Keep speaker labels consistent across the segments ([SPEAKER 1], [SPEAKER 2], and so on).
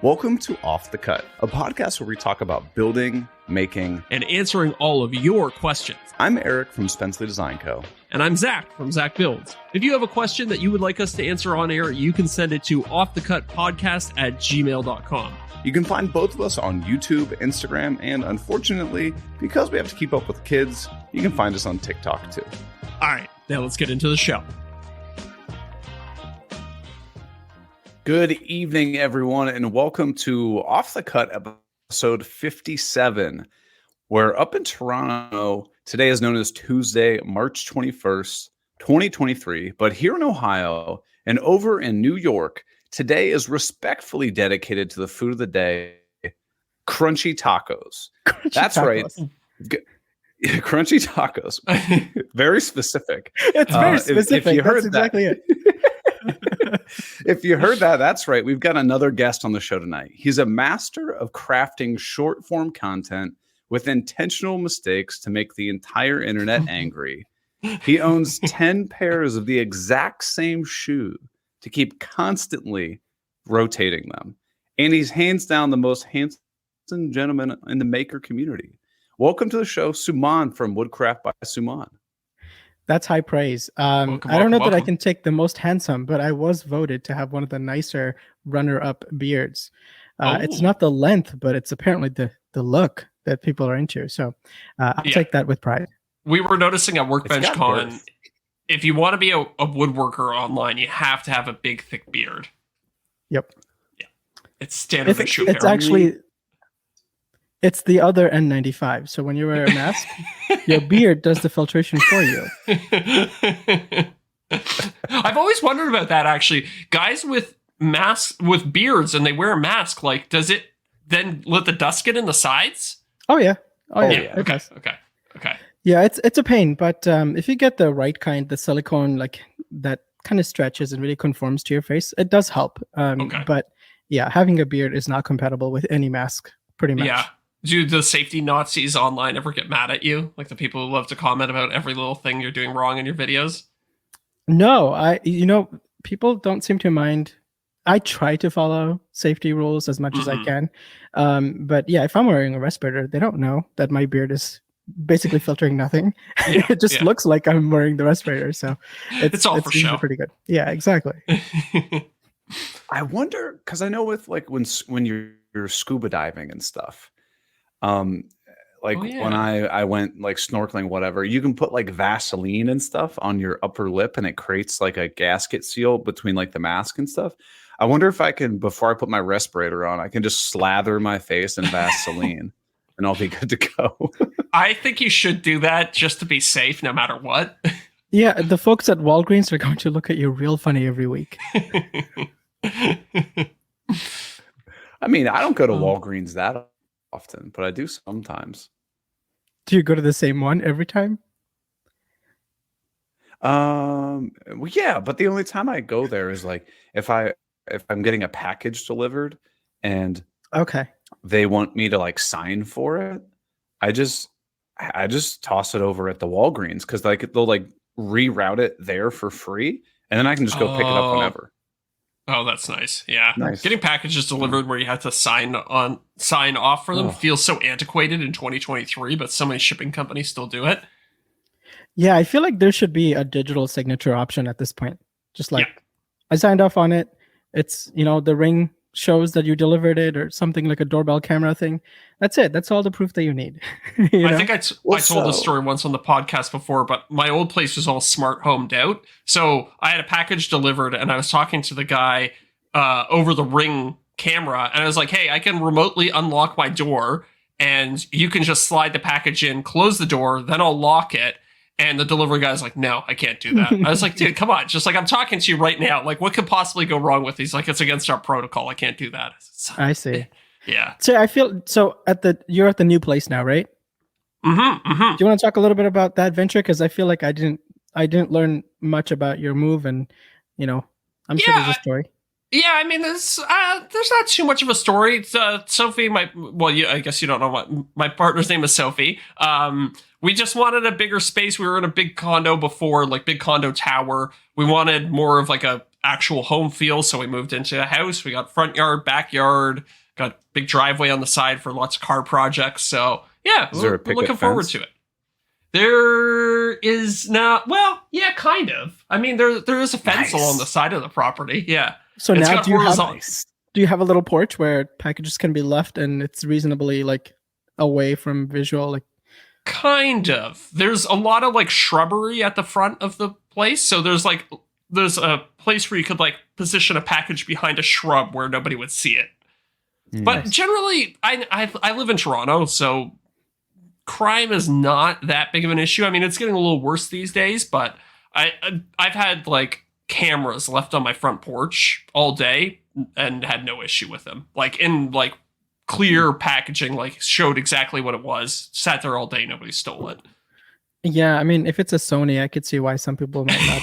[SPEAKER 1] Welcome to Off the Cut, a podcast where we talk about building, making,
[SPEAKER 2] and answering all of your questions.
[SPEAKER 1] I'm Eric from Spenceley Design Co.
[SPEAKER 2] And I'm Zach from Zach Builds. If you have a question that you would like us to answer on air, you can send it to offthecutpodcast@gmail.com.
[SPEAKER 1] You can find both of us on YouTube, Instagram, and unfortunately, because we have to keep up with kids, you can find us on TikTok too.
[SPEAKER 2] All right, now let's get into the show.
[SPEAKER 1] Good evening, everyone, and welcome to Off the Cut episode 57, where up in Toronto, today is known as Tuesday, March 21st, 2023, but here in Ohio and over in New York, today is respectfully dedicated to the food of the day, crunchy tacos. That's tacos. Right. Crunchy tacos. Very specific.
[SPEAKER 3] It's very specific. If you heard exactly it.
[SPEAKER 1] If you heard that, that's right. We've got another guest on the show tonight. He's a master of crafting short form content with intentional mistakes to make the entire internet angry. He owns 10 pairs of the exact same shoe to keep constantly rotating them. And he's hands down the most handsome gentleman in the maker community. Welcome to the show, Suman from Woodcraft by Suman.
[SPEAKER 3] That's high praise. I don't know that I can take the most handsome, but I was voted to have one of the nicer runner-up beards. It's not the length, but it's apparently the look that people are into. So I'll take that with pride.
[SPEAKER 2] We were noticing at Workbench Con, if you want to be a woodworker online, you have to have a big, thick beard.
[SPEAKER 3] Yep.
[SPEAKER 2] Yeah. It's standard.
[SPEAKER 3] It's actually... It's the other N95. So when you wear a mask, your beard does the filtration for you.
[SPEAKER 2] I've always wondered about that, actually. Guys with masks, with beards, and they wear a mask, like, does it then let the dust get in the sides?
[SPEAKER 3] Oh, yeah.
[SPEAKER 2] Okay.
[SPEAKER 3] Yeah, it's a pain. But if you get the right kind, the silicone, like that kind of stretches and really conforms to your face, it does help. But yeah, having a beard is not compatible with any mask, pretty much. Yeah.
[SPEAKER 2] Do the safety Nazis online ever get mad at you? Like the people who love to comment about every little thing you're doing wrong in your videos?
[SPEAKER 3] No, people don't seem to mind. I try to follow safety rules as much as I can. But yeah, if I'm wearing a respirator, they don't know that my beard is basically filtering nothing. It just looks like I'm wearing the respirator. So it's all for show. Pretty good. Yeah, exactly.
[SPEAKER 1] I wonder, because I know with like when you're scuba diving and stuff, when I went like snorkeling, whatever, you can put like Vaseline and stuff on your upper lip and it creates like a gasket seal between like the mask and stuff. I wonder if I can, before I put my respirator on, I can just slather my face in Vaseline and I'll be good to go.
[SPEAKER 2] I think you should do that just to be safe no matter what.
[SPEAKER 3] Yeah, the folks at Walgreens are going to look at you real funny every week.
[SPEAKER 1] I mean, I don't go to Walgreens that often, but I do sometimes.
[SPEAKER 3] Do you go to the same one every time?
[SPEAKER 1] Well, yeah, but the only time I go there is like if I'm getting a package delivered and they want me to like sign for it, I just toss it over at the Walgreens because like they'll like reroute it there for free, and then I can just go pick it up whenever.
[SPEAKER 2] Oh, that's nice. Yeah.
[SPEAKER 1] Nice.
[SPEAKER 2] Getting packages delivered where you have to sign off for them feels so antiquated in 2023, but so many shipping companies still do it.
[SPEAKER 3] Yeah, I feel like there should be a digital signature option at this point. Just like I signed off on it. It's, the ring shows that you delivered it or something like a doorbell camera thing. That's it. That's all the proof that you need.
[SPEAKER 2] I think I told this story once on the podcast before, but my old place was all smart homed out. So I had a package delivered and I was talking to the guy over the Ring camera. And I was like, hey, I can remotely unlock my door and you can just slide the package in, close the door, then I'll lock it. And the delivery guy's like, no, I can't do that. I was like, dude, come on. Just like, I'm talking to you right now. Like, what could possibly go wrong with these? Like, it's against our protocol. I can't do that.
[SPEAKER 3] I see.
[SPEAKER 2] Yeah.
[SPEAKER 3] So I feel, you're at the new place now, right?
[SPEAKER 2] Mm-hmm.
[SPEAKER 3] Do you want to talk a little bit about that venture? Because I feel like I didn't learn much about your move and, I'm sure there's a story.
[SPEAKER 2] Yeah, I mean, there's not too much of a story. It's, Sophie, I guess you don't know what my partner's name is Sophie. We just wanted a bigger space. We were in a big condo before, like big condo tower. We wanted more of like a actual home feel. So we moved into a house. We got front yard, backyard, got big driveway on the side for lots of car projects. So yeah, we're looking forward to it. There is not. Well, yeah, kind of. I mean, there is a fence along the side of the property. Yeah.
[SPEAKER 3] So now do you have a little porch where packages can be left and it's reasonably like away from visual? Like,
[SPEAKER 2] kind of. There's a lot of like shrubbery at the front of the place. So there's a place where you could like position a package behind a shrub where nobody would see it. Nice. But generally, I live in Toronto, so crime is not that big of an issue. I mean, it's getting a little worse these days, but I've had like cameras left on my front porch all day and had no issue with them. Like in like clear packaging, like showed exactly what it was. Sat there all day, nobody stole it.
[SPEAKER 3] Yeah, I mean, if it's a Sony, I could see why some people might not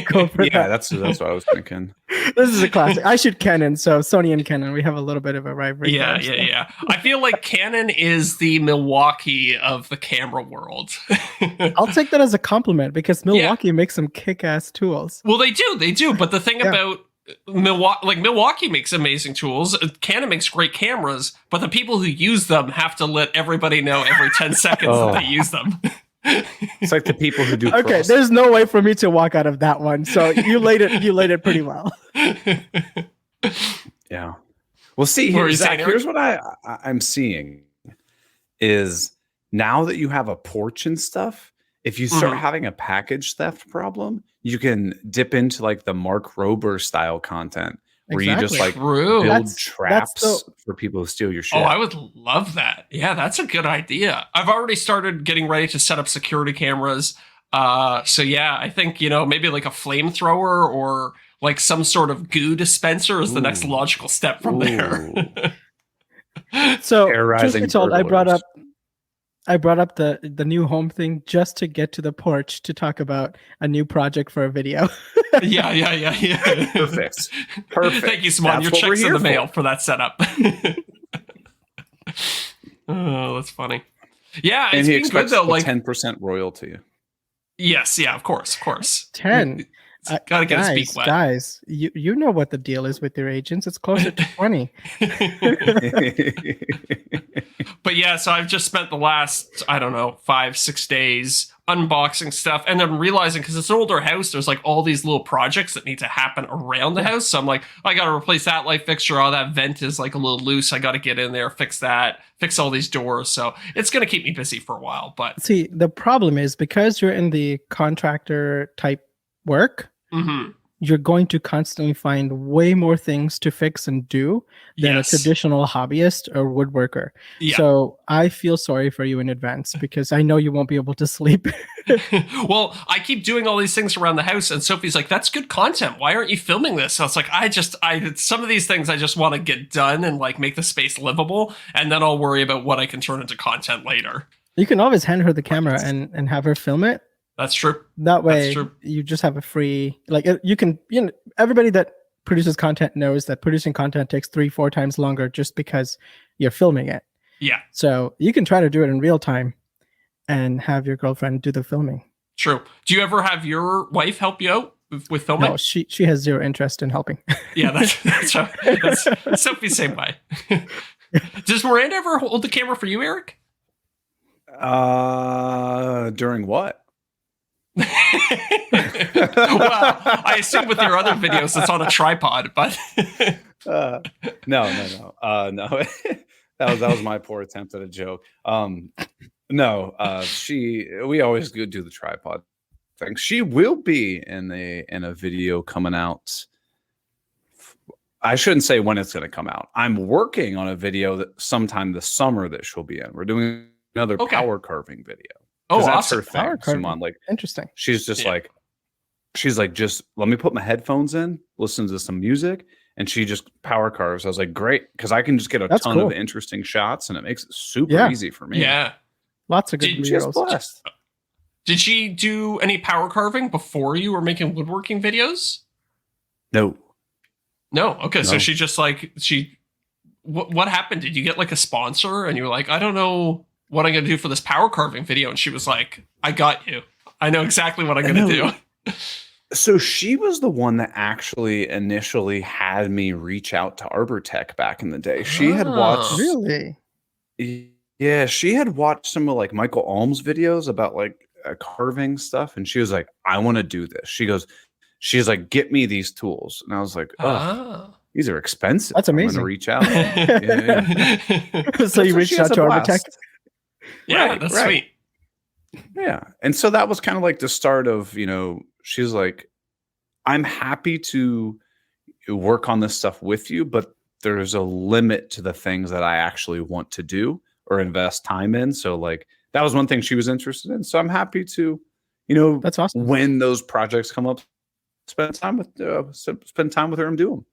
[SPEAKER 3] go for that.
[SPEAKER 1] Yeah, that's what I was thinking.
[SPEAKER 3] This is a classic. I shoot Canon, so Sony and Canon, we have a little bit of a rivalry.
[SPEAKER 2] Yeah. I feel like Canon is the Milwaukee of the camera world.
[SPEAKER 3] I'll take that as a compliment because Milwaukee makes some kick-ass tools.
[SPEAKER 2] Well, they do. But the thing about Milwaukee makes amazing tools. Canon makes great cameras, but the people who use them have to let everybody know every 10 seconds that they use them.
[SPEAKER 1] It's like the people who do.
[SPEAKER 3] Okay, there's no way for me to walk out of that one. So you laid it pretty well.
[SPEAKER 1] Yeah. Well, see, here's what I'm seeing is now that you have a porch and stuff, if you start having a package theft problem, you can dip into like the Mark Rober style content where you just like build traps for people who steal your shit.
[SPEAKER 2] Oh, I would love that. Yeah, that's a good idea. I've already started getting ready to set up security cameras. So yeah, I think, maybe like a flamethrower or like some sort of goo dispenser is the next logical step from there.
[SPEAKER 3] So truth be told, I brought up the new home thing just to get to the porch to talk about a new project for a video.
[SPEAKER 2] Yeah.
[SPEAKER 1] Perfect.
[SPEAKER 2] Thank you, Suman. Your check's in the mail for that setup. Oh, that's funny. Yeah,
[SPEAKER 1] and
[SPEAKER 2] it's
[SPEAKER 1] he
[SPEAKER 2] been good though. Like
[SPEAKER 1] 10% royalty.
[SPEAKER 2] Yes, yeah, of course.
[SPEAKER 3] 10.
[SPEAKER 2] Gotta get his beak wet.
[SPEAKER 3] Guys, you know what the deal is with your agents. It's closer to 20.
[SPEAKER 2] But yeah, so I've just spent the last, 5-6 days unboxing stuff and then realizing, because it's an older house, there's like all these little projects that need to happen around the house. So I'm like, I got to replace that light fixture. Oh, that vent is like a little loose. I got to get in there, fix that, fix all these doors. So it's going to keep me busy for a while. But
[SPEAKER 3] see, the problem is because you're in the contractor type work, you're going to constantly find way more things to fix and do than a traditional hobbyist or woodworker. Yeah. So I feel sorry for you in advance because I know you won't be able to sleep.
[SPEAKER 2] Well, I keep doing all these things around the house and Sophie's like, that's good content. Why aren't you filming this? So I was like, some of these things I just want to get done and like make the space livable. And then I'll worry about what I can turn into content later.
[SPEAKER 3] You can always hand her the camera and have her film it.
[SPEAKER 2] That's true.
[SPEAKER 3] That way, you just have a free, like you can, everybody that produces content knows that producing content takes 3-4 times longer just because you're filming it.
[SPEAKER 2] Yeah.
[SPEAKER 3] So you can try to do it in real time and have your girlfriend do the filming.
[SPEAKER 2] True. Do you ever have your wife help you out with filming?
[SPEAKER 3] No, she has zero interest in helping.
[SPEAKER 2] Yeah, that's Sophie's same way. Does Miranda ever hold the camera for you, Eric?
[SPEAKER 1] During what?
[SPEAKER 2] Well, I assume with your other videos it's on a tripod, but
[SPEAKER 1] no. That was my poor attempt at a joke. We always do the tripod thing. She will be in a video coming out. I shouldn't say when it's going to come out. I'm working on a video that sometime this summer that she'll be in. We're doing another power carving video.
[SPEAKER 2] Oh,
[SPEAKER 1] that's
[SPEAKER 2] awesome.
[SPEAKER 1] her thing. Suman, like,
[SPEAKER 3] interesting.
[SPEAKER 1] She's just like, just let me put my headphones in, listen to some music, and she just power carves. I was like, great, because I can just get a ton of interesting shots, and it makes it super easy for me.
[SPEAKER 2] Yeah,
[SPEAKER 3] lots of good videos.
[SPEAKER 2] Did she do any power carving before you were making woodworking videos?
[SPEAKER 1] No.
[SPEAKER 2] Okay, so she just like what happened? Did you get like a sponsor, and you were like, I don't know what I'm going to do for this power carving video. And she was like, I got you. I know exactly what I'm going to do.
[SPEAKER 1] So she was the one that actually initially had me reach out to Arbor Tech back in the day. She had watched,
[SPEAKER 3] Really?
[SPEAKER 1] yeah, she had watched some of like Michael Alm's videos about like carving stuff, and she was like, "I want to do this." She's like, "Get me these tools," and I was like, "Oh, these are expensive."
[SPEAKER 3] That's
[SPEAKER 1] I'm
[SPEAKER 3] amazing.
[SPEAKER 1] gonna reach out. Yeah.
[SPEAKER 3] So you reached out to Arbitech?
[SPEAKER 2] Yeah,
[SPEAKER 1] Right,
[SPEAKER 2] that's
[SPEAKER 1] right.
[SPEAKER 2] sweet.
[SPEAKER 1] Yeah. And so that was kind of like the start of, she's like, I'm happy to work on this stuff with you, but there's a limit to the things that I actually want to do or invest time in. So like that was one thing she was interested in. So I'm happy to,
[SPEAKER 3] That's awesome.
[SPEAKER 1] when those projects come up, spend time with her and do them.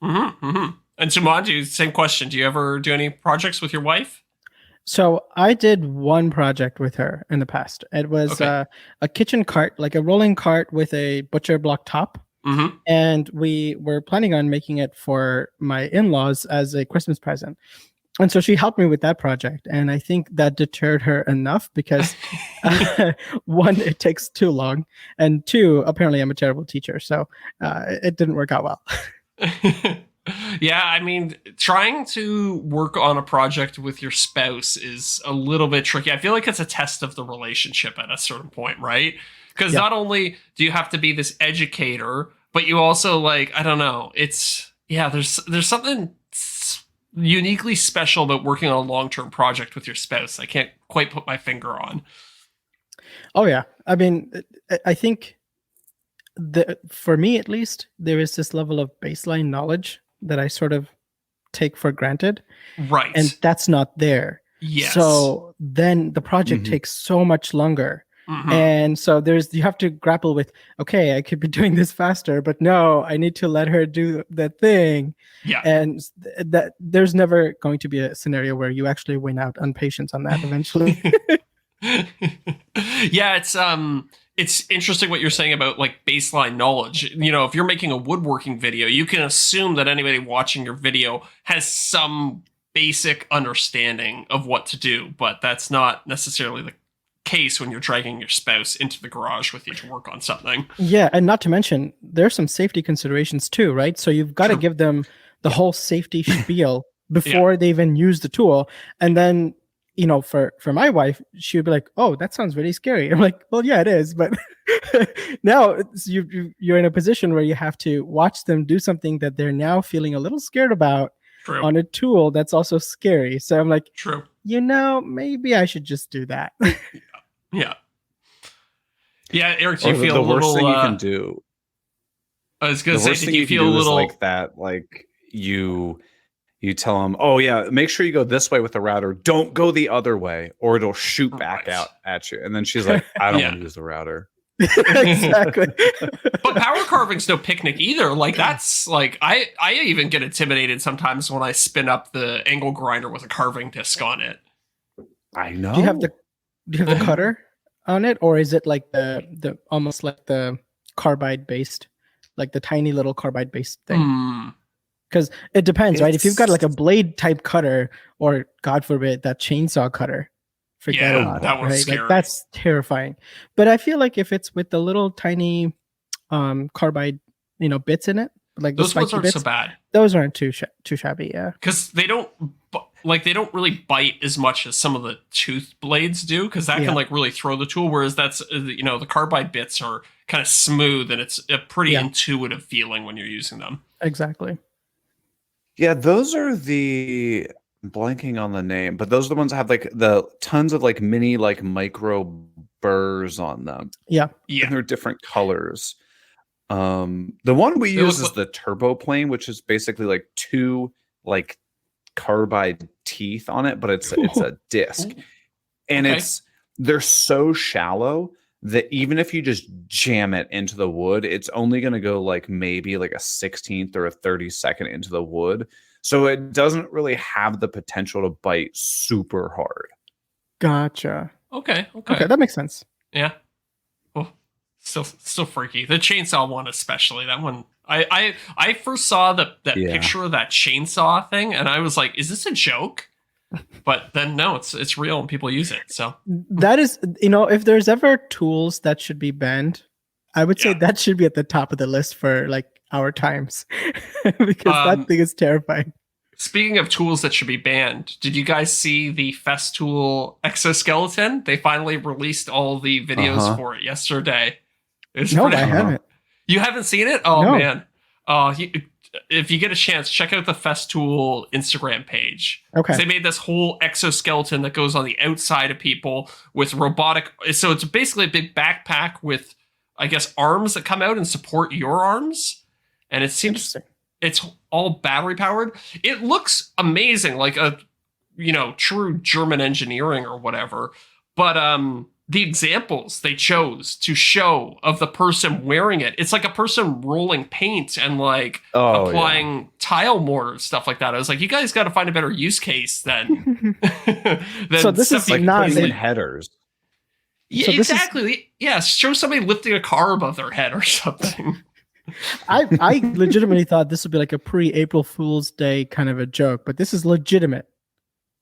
[SPEAKER 2] Mm-hmm, mm-hmm. And Suman, same question. Do you ever do any projects with your wife?
[SPEAKER 3] So I did one project with her in the past. It was a kitchen cart, like a rolling cart with a butcher block top.
[SPEAKER 2] Mm-hmm.
[SPEAKER 3] And we were planning on making it for my in-laws as a Christmas present. And so she helped me with that project. And I think that deterred her enough because one, it takes too long. And two, apparently I'm a terrible teacher. So it didn't work out well.
[SPEAKER 2] Yeah, I mean, trying to work on a project with your spouse is a little bit tricky. I feel like it's a test of the relationship at a certain point, right? Because not only do you have to be this educator, but you also like, I don't know, there's something uniquely special about working on a long-term project with your spouse. I can't quite put my finger on.
[SPEAKER 3] Oh yeah. I mean, I think for me at least, there is this level of baseline knowledge that I sort of take for granted.
[SPEAKER 2] Right.
[SPEAKER 3] And that's not there.
[SPEAKER 2] Yes.
[SPEAKER 3] So then the project takes so much longer. Mm-hmm. And so you have to grapple with, okay, I could be doing this faster, but no, I need to let her do that thing.
[SPEAKER 2] Yeah.
[SPEAKER 3] And that there's never going to be a scenario where you actually win out on patience on that eventually.
[SPEAKER 2] Yeah, it's interesting what you're saying about like baseline knowledge. If you're making a woodworking video, you can assume that anybody watching your video has some basic understanding of what to do, but that's not necessarily the case when you're dragging your spouse into the garage with you to work on something.
[SPEAKER 3] Yeah, and not to mention there's some safety considerations too, right? So you've got to give them the whole safety spiel before they even use the tool. And then for my wife, she would be like, "Oh, that sounds really scary." I'm like, "Well, yeah, it is." But now you're in a position where you have to watch them do something that they're now feeling a little scared about on a tool that's also scary. So I'm like, maybe I should just do that.
[SPEAKER 2] Yeah. Eric, do you feel
[SPEAKER 1] the
[SPEAKER 2] a little?
[SPEAKER 1] Worst thing you can do.
[SPEAKER 2] I was going to say, did you feel a little
[SPEAKER 1] like that? Like you tell them, "Oh yeah, make sure you go this way with the router. Don't go the other way, or it'll shoot back out at you." And then she's like, "I don't want to use the router."
[SPEAKER 3] Exactly.
[SPEAKER 2] But power carving's no picnic either. Like that's like I even get intimidated sometimes when I spin up the angle grinder with a carving disc on it.
[SPEAKER 1] I know.
[SPEAKER 3] Do you have the cutter on it, or is it like the almost like the carbide based, like the tiny little carbide based thing? Because it depends, right? If you've got like a blade type cutter, or God forbid that chainsaw cutter, forget about
[SPEAKER 2] that
[SPEAKER 3] it,
[SPEAKER 2] was
[SPEAKER 3] right?
[SPEAKER 2] scary.
[SPEAKER 3] Like that's terrifying. But I feel like if it's with the little tiny carbide, bits in it, like
[SPEAKER 2] those ones aren't
[SPEAKER 3] bits,
[SPEAKER 2] so bad.
[SPEAKER 3] Those aren't too shabby, yeah.
[SPEAKER 2] Because they don't really bite as much as some of the tooth blades do, because that can like really throw the tool. Whereas that's the carbide bits are kind of smooth, and it's a pretty intuitive feeling when you're using them.
[SPEAKER 3] Exactly.
[SPEAKER 1] Yeah, those are I'm blanking on the name, but those are the ones that have like the tons of like mini like micro burrs on them.
[SPEAKER 3] Yeah.
[SPEAKER 1] And they're different colors. The one we use is the turbo plane, which is basically like two like carbide teeth on it, but it's a disc. And they're so shallow that even if you just jam it into the wood, it's only going to go like maybe like a 16th or a 32nd into the wood. So it doesn't really have the potential to bite super hard.
[SPEAKER 3] Gotcha.
[SPEAKER 2] Okay,
[SPEAKER 3] that makes sense.
[SPEAKER 2] Yeah. Well, still freaky. The chainsaw one especially. That one I first saw that picture of that chainsaw thing, and I was like, is this a joke? But then no, it's real and people use it. So
[SPEAKER 3] that is, if there's ever tools that should be banned, I would say that should be at the top of the list for like our times because that thing is terrifying.
[SPEAKER 2] Speaking of tools that should be banned, did you guys see the Festool exoskeleton? They finally released all the videos for it yesterday.
[SPEAKER 3] No, I haven't.
[SPEAKER 2] You haven't seen it? Oh,
[SPEAKER 3] no.
[SPEAKER 2] man. If you get a chance, check out the Festool Instagram page.
[SPEAKER 3] Okay.
[SPEAKER 2] They made this whole exoskeleton that goes on the outside of people with robotic. So it's basically a big backpack with, I guess, arms that come out and support your arms. And it seems it's all battery powered. It looks amazing, like a, true German engineering or whatever. But the examples they chose to show of the person wearing it, it's like a person rolling paint and like applying tile mortar, stuff like that. I was like, you guys got to find a better use case than
[SPEAKER 3] so this is like not
[SPEAKER 1] in headers.
[SPEAKER 2] Yeah, so exactly. Yeah, show somebody lifting a car above their head or something.
[SPEAKER 3] I legitimately thought this would be like a pre-April Fool's Day kind of a joke, but this is legitimate.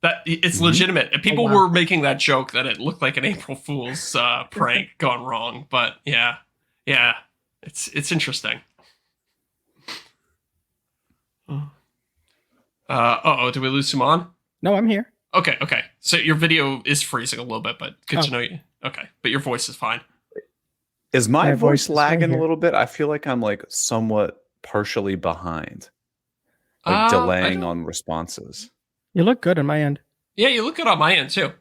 [SPEAKER 2] That it's legitimate. And people were making that joke that it looked like an April Fool's prank gone wrong. But yeah, it's interesting. Did we lose Suman?
[SPEAKER 3] No, I'm here.
[SPEAKER 2] Okay. So your video is freezing a little bit, but good to know you. Okay, but your voice is fine.
[SPEAKER 1] Is my voice lagging a little bit? I feel like I'm like somewhat partially behind, like delaying on responses.
[SPEAKER 3] You look good on my end.
[SPEAKER 2] Yeah, you look good on my end too.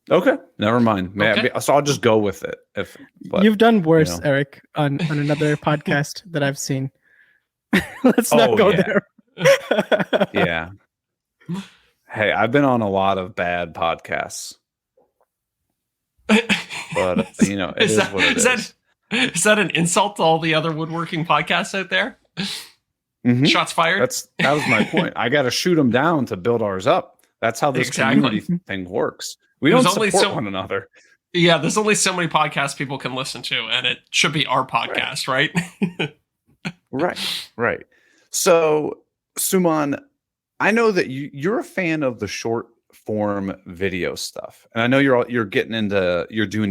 [SPEAKER 1] Okay, never mind. So I'll just go with it.
[SPEAKER 3] You've done worse, Eric, on another podcast that I've seen. Let's not go there.
[SPEAKER 1] Yeah. Hey, I've been on a lot of bad podcasts. But it is what it is.
[SPEAKER 2] Is that an insult to all the other woodworking podcasts out there? Mm-hmm. Shots fired.
[SPEAKER 1] That was my point. I got to shoot them down to build ours up. That's how this community thing works. We don't support one another.
[SPEAKER 2] Yeah, there's only so many podcasts people can listen to, and it should be our podcast, right?
[SPEAKER 1] Right. So, Suman, I know that you're a fan of the short form video stuff, and I know you're doing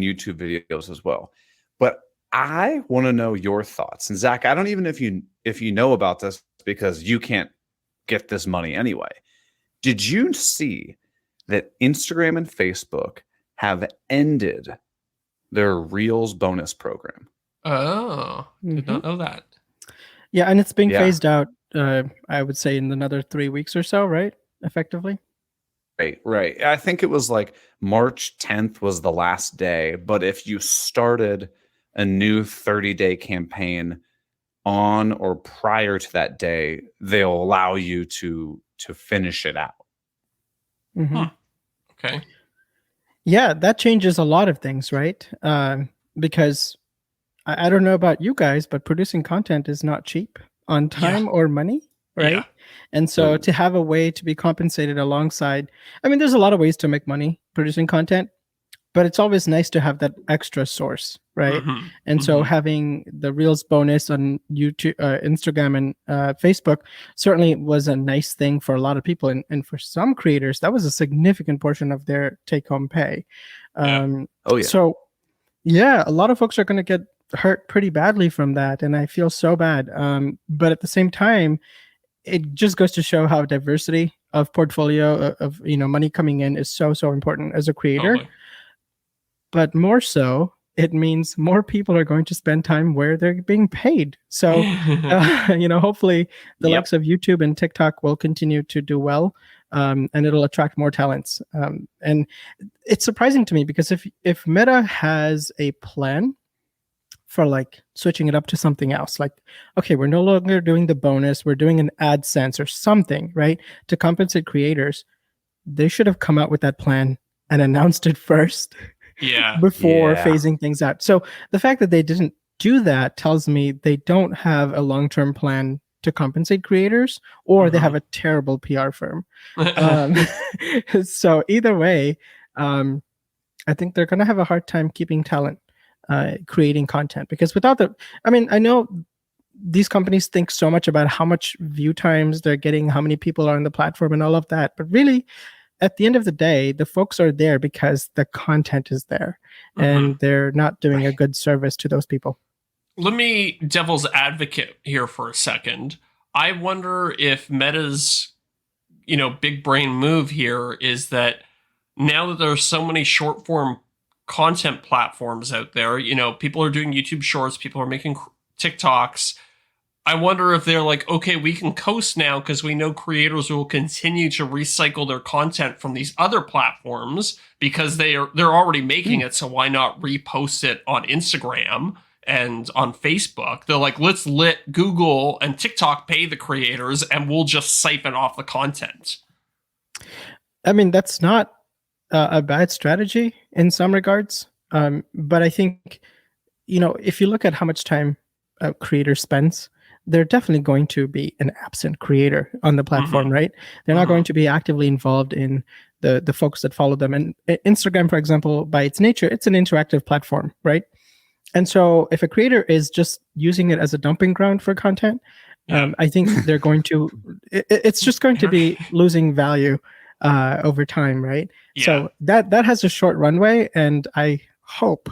[SPEAKER 1] YouTube videos as well. But I want to know your thoughts. And Zach, I don't even if you know about this because you can't get this money anyway. Did you see that Instagram and Facebook have ended their Reels bonus program?
[SPEAKER 2] Oh, did not know that.
[SPEAKER 3] Yeah, and it's being phased out, I would say, in another 3 weeks or so, right? Effectively.
[SPEAKER 1] Right. I think it was like March 10th was the last day. But if you started a new 30-day campaign on or prior to that day, they'll allow you to finish it out.
[SPEAKER 3] Mm-hmm.
[SPEAKER 2] Huh. Okay.
[SPEAKER 3] Yeah, that changes a lot of things, right? Because I don't know about you guys, but producing content is not cheap on time or money, right? Yeah. And so to have a way to be compensated alongside, I mean, there's a lot of ways to make money producing content, but it's always nice to have that extra source, right? Mm-hmm. And so having the Reels bonus on YouTube, Instagram, and Facebook certainly was a nice thing for a lot of people. And for some creators, that was a significant portion of their take-home pay. So, yeah, a lot of folks are going to get hurt pretty badly from that. And I feel so bad. But at the same time, it just goes to show how diversity of portfolio of money coming in is so important as a creator. Totally. But more so, it means more people are going to spend time where they're being paid. So, hopefully the likes of YouTube and TikTok will continue to do well, and it'll attract more talents. And it's surprising to me because if Meta has a plan for like switching it up to something else, like, okay, we're no longer doing the bonus, we're doing an AdSense or something, right, to compensate creators, they should have come out with that plan and announced it first. Before phasing things out. So the fact that they didn't do that tells me they don't have a long-term plan to compensate creators, or they have a terrible PR firm. So either way, I think they're going to have a hard time keeping talent creating content, because without I know these companies think so much about how much view times they're getting, how many people are on the platform and all of that, but really, at the end of the day, the folks are there because the content is there, and they're not doing a good service to those people.
[SPEAKER 2] let me devil's advocate here for a second. I wonder if Meta's, big brain move here is that now that there's so many short form content platforms out there, people are doing YouTube shorts, people are making TikToks. I wonder if they're like, okay, we can coast now because we know creators will continue to recycle their content from these other platforms because they're already making it. So why not repost it on Instagram and on Facebook? They're like, let's let Google and TikTok pay the creators and we'll just siphon off the content.
[SPEAKER 3] I mean, that's not a bad strategy in some regards. But I think, if you look at how much time a creator spends, they're definitely going to be an absent creator on the platform, right? They're not going to be actively involved in the folks that follow them. And Instagram, for example, by its nature, it's an interactive platform, right? And so if a creator is just using it as a dumping ground for content, I think they're going to, it's just going to be losing value over time, right? Yeah. So that has a short runway, and I hope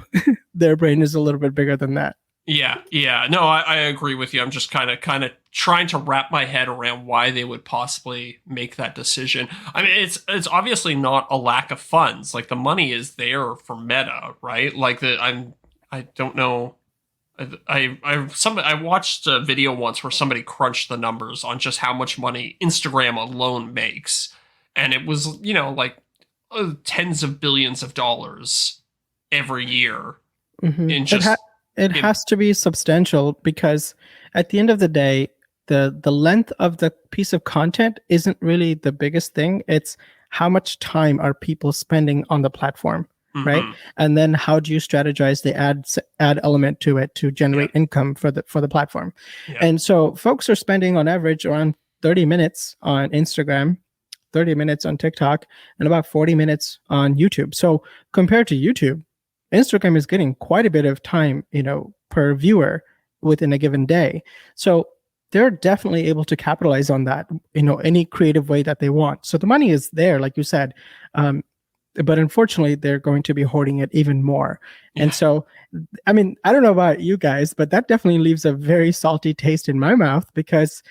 [SPEAKER 3] their brain is a little bit bigger than that.
[SPEAKER 2] Yeah. No, I agree with you. I'm just kind of trying to wrap my head around why they would possibly make that decision. I mean, it's obviously not a lack of funds. Like, the money is there for Meta, right? Like, I don't know. I watched a video once where somebody crunched the numbers on just how much money Instagram alone makes, and it was like tens of billions of dollars every year. In just
[SPEAKER 3] it has to be substantial, because at the end of the day, the length of the piece of content isn't really the biggest thing. It's how much time are people spending on the platform, right? And then how do you strategize the ad element to it to generate income for the platform? And so folks are spending on average around 30 minutes on Instagram, 30 minutes on TikTok, and about 40 minutes on YouTube. So compared to YouTube, Instagram is getting quite a bit of time, per viewer within a given day. So they're definitely able to capitalize on that, any creative way that they want. So the money is there, like you said. But unfortunately, they're going to be hoarding it even more. And so, I mean, I don't know about you guys, but that definitely leaves a very salty taste in my mouth, because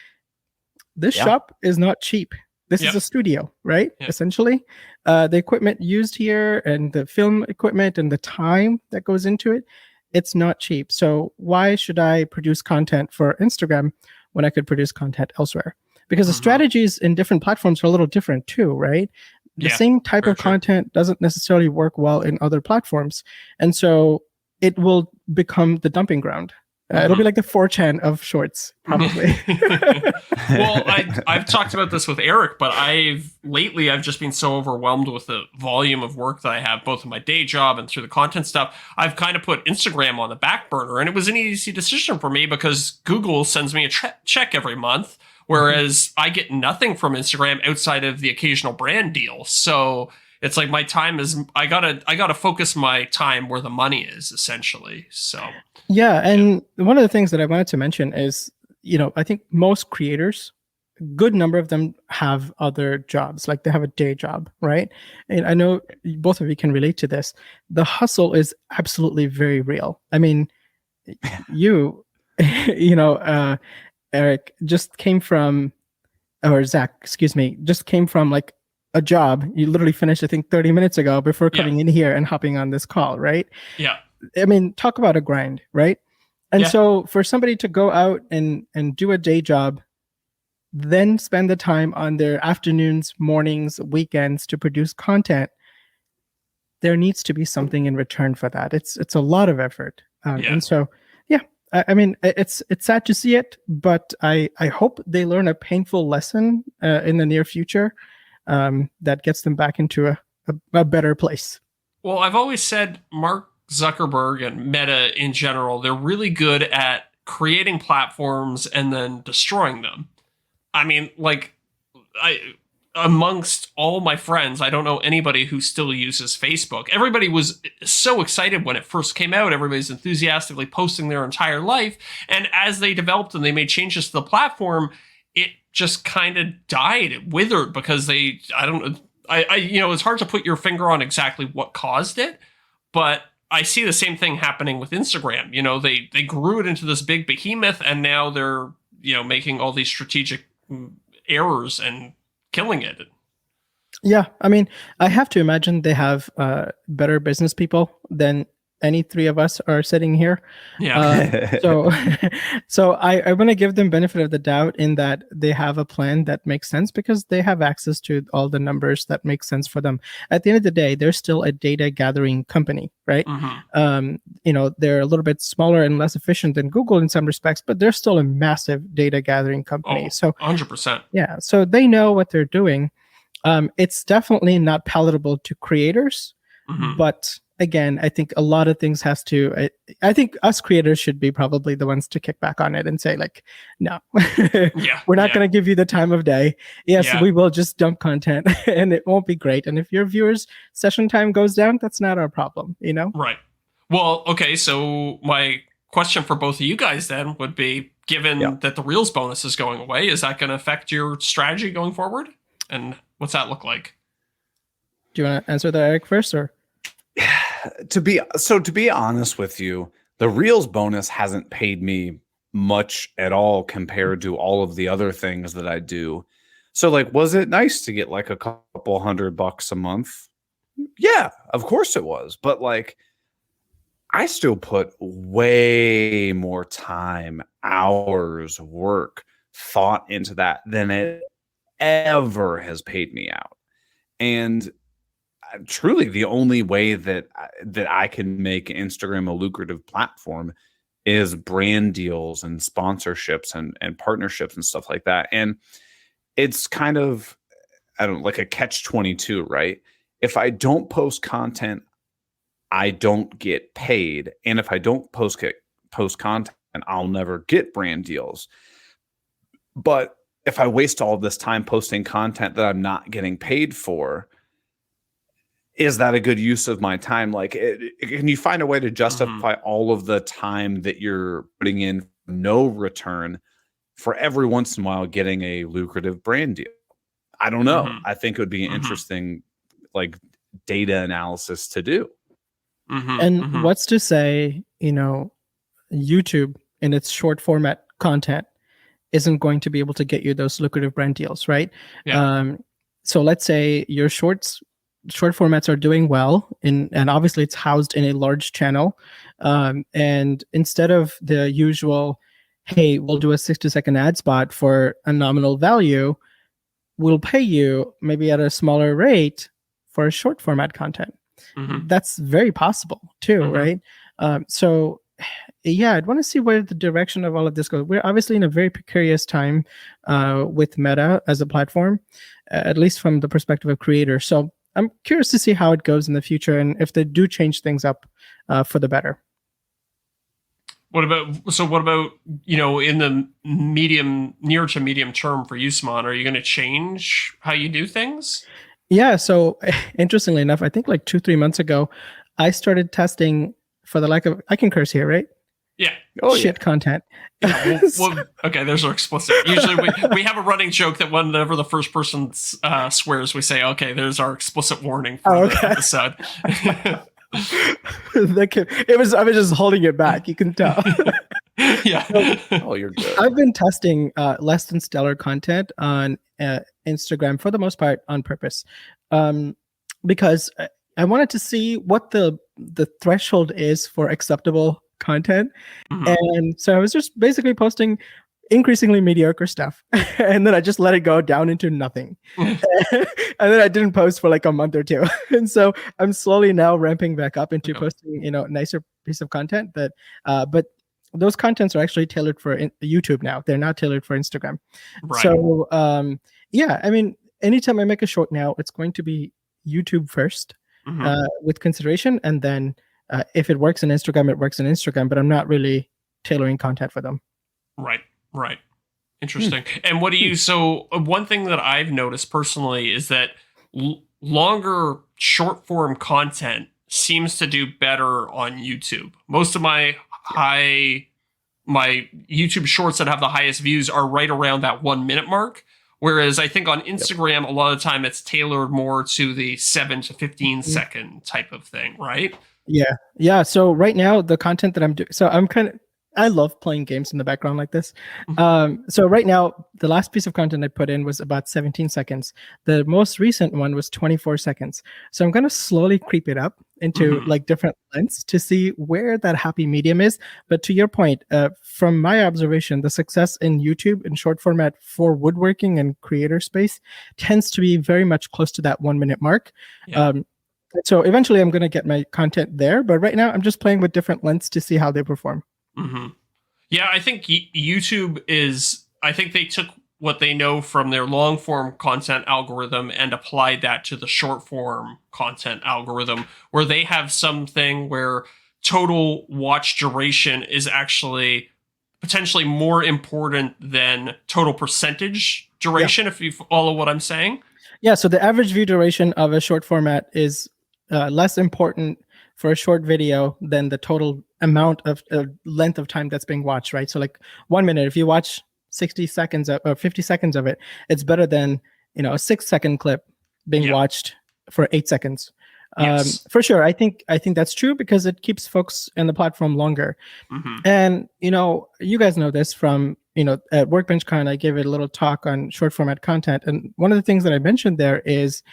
[SPEAKER 3] this shop is not cheap. This is a studio, right? Essentially, the equipment used here and the film equipment and the time that goes into it, it's not cheap. So why should I produce content for Instagram when I could produce content elsewhere? Because the strategies in different platforms are a little different too, right? The same type of content doesn't necessarily work well in other platforms. And so it will become the dumping ground. It'll be like the 4chan of shorts, probably.
[SPEAKER 2] Well, I've talked about this with Eric, but lately I've just been so overwhelmed with the volume of work that I have, both in my day job and through the content stuff. I've kind of put Instagram on the back burner, and it was an easy decision for me because Google sends me a check every month, whereas I get nothing from Instagram outside of the occasional brand deal. So it's like my time is, I gotta focus my time where the money is, essentially. So
[SPEAKER 3] and one of the things that I wanted to mention is, I think most creators, a good number of them have other jobs, like they have a day job, right? And I know both of you can relate to this. The hustle is absolutely very real. I mean, Eric just came from, or Zach, excuse me, just came from like a job. You literally finished, I think, 30 minutes ago before coming in here and hopping on this call, right?
[SPEAKER 2] Yeah.
[SPEAKER 3] I mean, talk about a grind, right? And so for somebody to go out and do a day job, then spend the time on their afternoons, mornings, weekends to produce content, there needs to be something in return for that. It's a lot of effort. And so, I mean, it's sad to see it, but I hope they learn a painful lesson in the near future that gets them back into a better place.
[SPEAKER 2] Well, I've always said Mark Zuckerberg and Meta in general, they're really good at creating platforms and then destroying them. I mean, like, amongst all my friends, I don't know anybody who still uses Facebook. Everybody was so excited when it first came out. Everybody's enthusiastically posting their entire life. And as they developed and they made changes to the platform, it just kind of died. It withered because it's hard to put your finger on exactly what caused it. But I see the same thing happening with Instagram. You know, they grew it into this big behemoth, and now they're, making all these strategic errors and killing it.
[SPEAKER 3] Yeah, I mean, I have to imagine they have better business people than any three of us are sitting here.
[SPEAKER 2] Yeah.
[SPEAKER 3] So, so I want to give them benefit of the doubt in that they have a plan that makes sense because they have access to all the numbers that make sense for them. At the end of the day, they're still a data gathering company, right? They're a little bit smaller and less efficient than Google in some respects, but they're still a massive data gathering company. So
[SPEAKER 2] 100%.
[SPEAKER 3] Yeah, so they know what they're doing. It's definitely not palatable to creators, but again, I think a lot of things has to. I think us creators should be probably the ones to kick back on it and say like, no, we're not going to give you the time of day. Yes, we will just dump content, and it won't be great. And if your viewers' session time goes down, that's not our problem,
[SPEAKER 2] Right. Well, okay. So my question for both of you guys then would be: given that the Reels bonus is going away, is that going to affect your strategy going forward? And what's that look like?
[SPEAKER 3] Do you want to answer that, Eric, first, or?
[SPEAKER 1] To be honest with you, the Reels bonus hasn't paid me much at all compared to all of the other things that I do. So like, was it nice to get like a couple $100 a month? Yeah, of course it was. But like, I still put way more time, hours, work, thought into that than it ever has paid me out. And truly the only way that I can make Instagram a lucrative platform is brand deals and sponsorships and partnerships and stuff like that. And it's kind of, I don't know, like a catch-22, right? If I don't post content, I don't get paid. And if I don't post content, I'll never get brand deals. But if I waste all this time posting content that I'm not getting paid for, is that a good use of my time? Like, can you find a way to justify all of the time that you're putting in no return for every once in a while getting a lucrative brand deal? I don't know. I think it would be an interesting, like, data analysis to do.
[SPEAKER 3] And what's to say, YouTube in its short format content isn't going to be able to get you those lucrative brand deals, right?
[SPEAKER 2] Yeah.
[SPEAKER 3] So let's say your short formats are doing well, and obviously it's housed in a large channel. And instead of the usual, hey, we'll do a 60-second ad spot for a nominal value, we'll pay you maybe at a smaller rate for short format content. That's very possible too, right? So yeah, I'd want to see where the direction of all of this goes. We're obviously in a very precarious time with Meta as a platform, at least from the perspective of creators. So I'm curious to see how it goes in the future and if they do change things up for the better.
[SPEAKER 2] What about in the near to medium term for you, Suman, are you going to change how you do things?
[SPEAKER 3] Yeah. So interestingly enough, I think like 2-3 months ago, I started testing for the lack of, I can curse here, right?
[SPEAKER 2] Yeah.
[SPEAKER 3] Shit content.
[SPEAKER 2] Yeah, okay, there's our explicit. Usually we have a running joke that whenever the first person swears, we say, okay, there's our explicit warning for the episode.
[SPEAKER 3] I was just holding it back. You can tell.
[SPEAKER 2] Yeah.
[SPEAKER 1] You're good.
[SPEAKER 3] I've been testing less than stellar content on Instagram for the most part on purpose, because I wanted to see what the threshold is for acceptable content. And so I was just basically posting increasingly mediocre stuff, and then I just let it go down into nothing. And then I didn't post for like a month or two. And so I'm slowly now ramping back up into posting, nicer piece of content that but those contents are actually tailored for YouTube now. They're not tailored for Instagram. Right. So yeah, I mean, anytime I make a short now, it's going to be YouTube first with consideration, and then if it works in Instagram, it works in Instagram, but I'm not really tailoring content for them.
[SPEAKER 2] Right. Interesting. And what do you, so one thing that I've noticed personally is that longer short form content seems to do better on YouTube. Most of my YouTube shorts that have the highest views are right around that 1 minute mark. Whereas I think on Instagram, a lot of the time it's tailored more to the 7 to 15 second type of thing, right?
[SPEAKER 3] Yeah. So right now, the content that I'm doing, so I love playing games in the background like this. So right now, the last piece of content I put in was about 17 seconds. The most recent one was 24 seconds. So I'm going to slowly creep it up into like different lengths to see where that happy medium is. But to your point, from my observation, the success in YouTube in short format for woodworking and creator space tends to be very much close to that 1 minute mark.
[SPEAKER 2] Yeah.
[SPEAKER 3] So eventually I'm going to get my content there, but right now I'm just playing with different lengths to see how they perform.
[SPEAKER 2] Yeah, I think YouTube is, I think they took what they know from their long form content algorithm and applied that to the short form content algorithm, where they have something where total watch duration is actually potentially more important than total percentage duration, if you follow what I'm saying.
[SPEAKER 3] Yeah, so the average view duration of a short format is less important for a short video than the total amount of length of time that's being watched, right? So like 1 minute, if you watch 60 seconds or 50 seconds of it, it's better than, a 6 second clip being watched for 8 seconds.
[SPEAKER 2] Yes.
[SPEAKER 3] For sure. I think that's true because it keeps folks in the platform longer. And, you guys know this from, at Workbench Con, I gave it a little talk on short format content. And one of the things that I mentioned there is,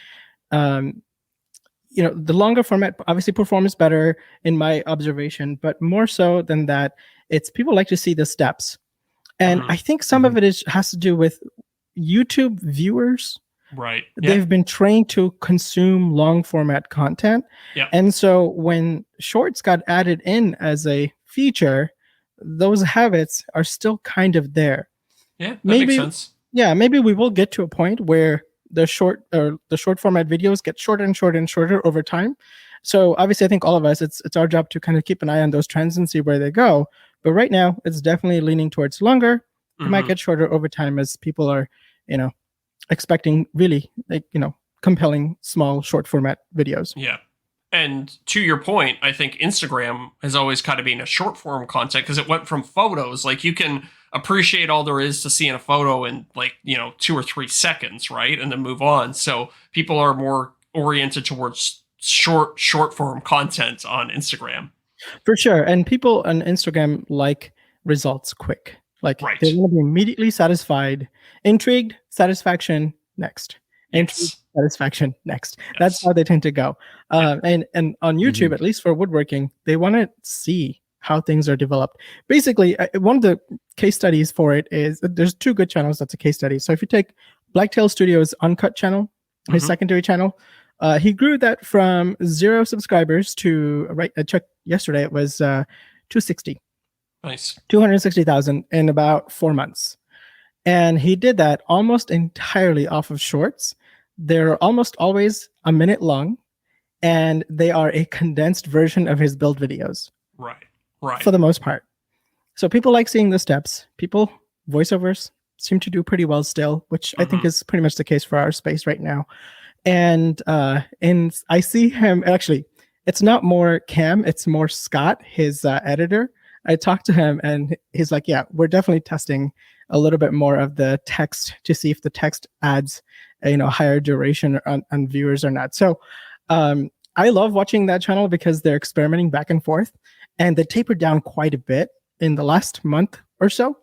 [SPEAKER 3] the longer format obviously performs better in my observation, but more so than that, it's people like to see the steps. And I think some of it has to do with YouTube viewers.
[SPEAKER 2] Right.
[SPEAKER 3] They've been trained to consume long format content.
[SPEAKER 2] Yeah.
[SPEAKER 3] And so when shorts got added in as a feature, those habits are still kind of there.
[SPEAKER 2] Yeah, that makes sense.
[SPEAKER 3] Yeah, maybe we will get to a point where the short format videos get shorter and shorter and shorter over time. So obviously I think all of us, it's our job to kind of keep an eye on those trends and see where they go. But right now it's definitely leaning towards longer. It might get shorter over time as people are, expecting really compelling small short format videos.
[SPEAKER 2] Yeah. And to your point, I think Instagram has always kind of been a short form content because it went from photos. Like you can appreciate all there is to see in a photo in 2 or 3 seconds, right? And then move on. So people are more oriented towards short form content on Instagram.
[SPEAKER 3] For sure. And people on Instagram like results quick. Like they want to be immediately satisfied, intrigued, satisfaction, next. Intrigued, satisfaction, next. That's how they tend to go. And on YouTube, at least for woodworking, they want to see how things are developed. Basically, one of the case studies for it is there's 2 good channels. That's a case study. So if you take Blacktail Studios' Uncut channel, his secondary channel, he grew that from 0 subscribers to, I checked yesterday, it was 260.
[SPEAKER 2] Nice.
[SPEAKER 3] 260,000 in about 4 months. And he did that almost entirely off of shorts. They're almost always a minute long, and they are a condensed version of his build videos.
[SPEAKER 2] Right.
[SPEAKER 3] For the most part. So people like seeing the steps. Voiceovers seem to do pretty well still, which I think is pretty much the case for our space right now. And I see him, actually, it's not more Cam, it's more Scott, his editor. I talked to him and he's like, yeah, we're definitely testing a little bit more of the text to see if the text adds higher duration on viewers or not. So I love watching that channel because they're experimenting back and forth, and they tapered down quite a bit in the last month or so.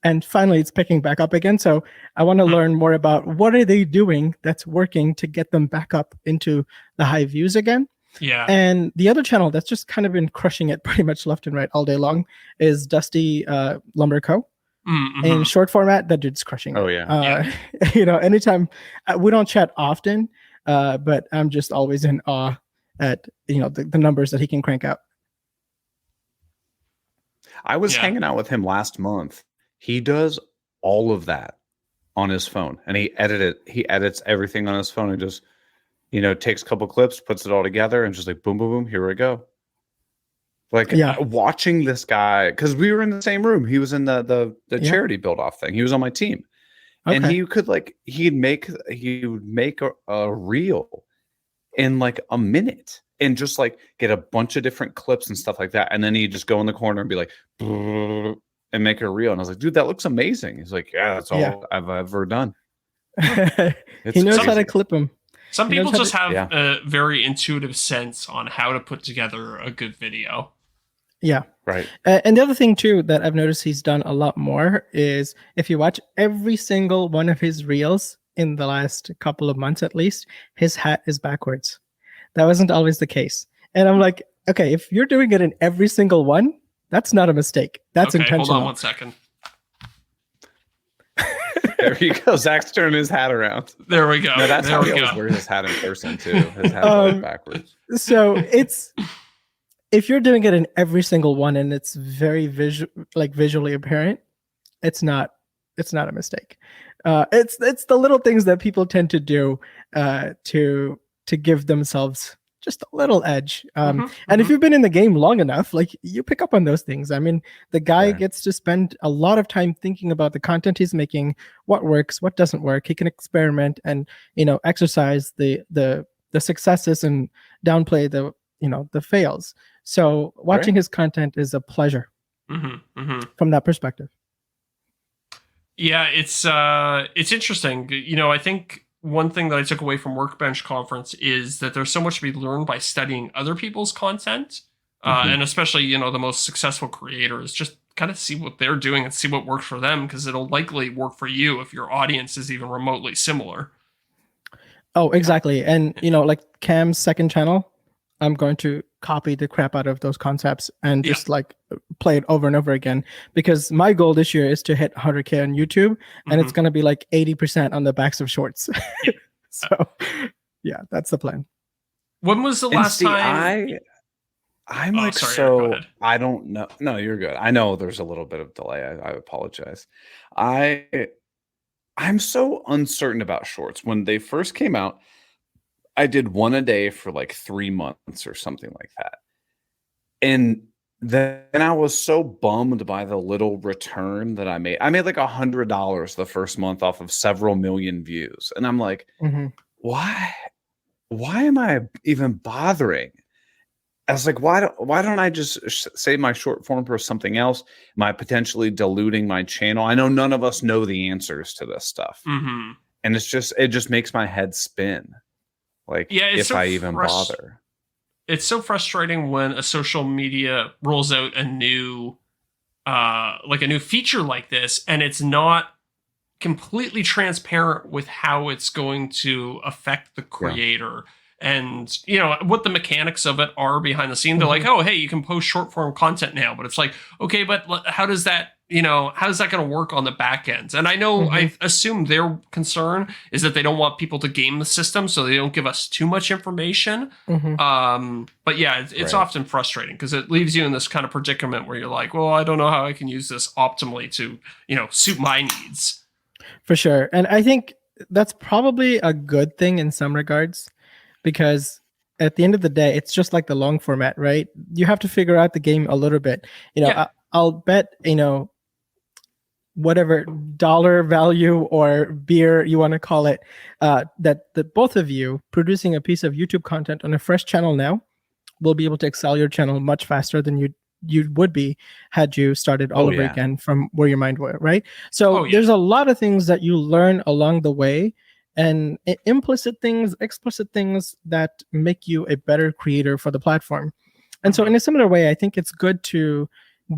[SPEAKER 3] And finally it's picking back up again. So I want to learn more about what are they doing that's working to get them back up into the high views again.
[SPEAKER 2] Yeah.
[SPEAKER 3] And the other channel that's just kind of been crushing it pretty much left and right all day long is Dusty Lumber Co. In short format. That dude's crushing it.
[SPEAKER 1] Oh yeah.
[SPEAKER 3] Anytime we don't chat often, but I'm just always in awe at the numbers that he can crank out.
[SPEAKER 1] I was hanging out with him last month. He does all of that on his phone, and he edits everything on his phone and just takes a couple clips, puts it all together, and just like boom, boom, boom, here we go. Like watching this guy, because we were in the same room. He was in the charity build off thing. He was on my team, and he would make a reel in like a minute and just like get a bunch of different clips and stuff like that, and then he'd just go in the corner and be like and make a reel. And I was like, dude, that looks amazing. He's like, yeah, that's all I've ever done.
[SPEAKER 3] He knows how to clip them.
[SPEAKER 2] Some
[SPEAKER 3] He knows
[SPEAKER 2] people
[SPEAKER 3] how
[SPEAKER 2] just
[SPEAKER 3] to,
[SPEAKER 2] have a very intuitive sense on how to put together a good video.
[SPEAKER 3] yeah.
[SPEAKER 1] Right.
[SPEAKER 3] And the other thing too that I've noticed he's done a lot more is if you watch every single one of his reels in the last couple of months at least, his hat is backwards. That wasn't always the case. And I'm like, okay, if you're doing it in every single one, that's not a mistake. That's
[SPEAKER 2] okay,
[SPEAKER 3] intentional.
[SPEAKER 2] Hold on 1 second.
[SPEAKER 1] There you go. Zach's turning his hat around.
[SPEAKER 2] There we go.
[SPEAKER 1] No, that's
[SPEAKER 2] there
[SPEAKER 1] how
[SPEAKER 2] we
[SPEAKER 1] he
[SPEAKER 2] go.
[SPEAKER 1] always wears his hat in person too. His hat's always backwards.
[SPEAKER 3] So it's if you're doing it in every single one and it's very visually apparent, it's not a mistake. It's the little things that people tend to do to give themselves just a little edge. And if you've been in the game long enough, like you pick up on those things. I mean, the guy gets to spend a lot of time thinking about the content he's making, what works, what doesn't work. He can experiment and exercise the successes and downplay the fails. So watching his content is a pleasure from that perspective.
[SPEAKER 2] Yeah, it's interesting. I think one thing that I took away from Workbench Conference is that there's so much to be learned by studying other people's content, and especially the most successful creators. Just kind of see what they're doing and see what works for them, because it'll likely work for you if your audience is even remotely similar.
[SPEAKER 3] Oh, exactly. And like Cam's second channel, I'm going to copy the crap out of those concepts and just play it over and over again, because my goal this year is to hit 100K on YouTube, and it's going to be like 80% on the backs of shorts. So yeah, that's the plan.
[SPEAKER 2] When was the last time?
[SPEAKER 1] I'm like,
[SPEAKER 2] sorry,
[SPEAKER 1] so
[SPEAKER 2] go ahead.
[SPEAKER 1] I don't know. No, you're good. I know there's a little bit of delay. I apologize. I'm so uncertain about shorts. When they first came out, I did one a day for like 3 months or something like that. And then I was so bummed by the little return that I made. I made like $100 the first month off of several million views. And I'm like, why am I even bothering? I was like, why don't I just save my short form for something else? Am I potentially diluting my channel? I know none of us know the answers to this stuff. And it just makes my head spin. Like, if I even bother.
[SPEAKER 2] It's so frustrating when a social media rolls out a new feature like this, and it's not completely transparent with how it's going to affect the creator. And what the mechanics of it are behind the scene. They're like, oh, hey, you can post short form content now, but it's like, okay, but how does that going to work on the back ends? And I know I assume their concern is that they don't want people to game the system, so they don't give us too much information. But yeah, it's often frustrating because it leaves you in this kind of predicament where you're like, well, I don't know how I can use this optimally to suit my needs.
[SPEAKER 3] For sure. And I think that's probably a good thing in some regards, because at the end of the day, it's just like the long format, right? You have to figure out the game a little bit. I'll bet, whatever dollar value or beer you want to call it, that both of you producing a piece of YouTube content on a fresh channel now will be able to excel your channel much faster than you would be had you started all over again from where your mind were, right? So there's a lot of things that you learn along the way, and implicit things, explicit things that make you a better creator for the platform. And so in a similar way, I think it's good to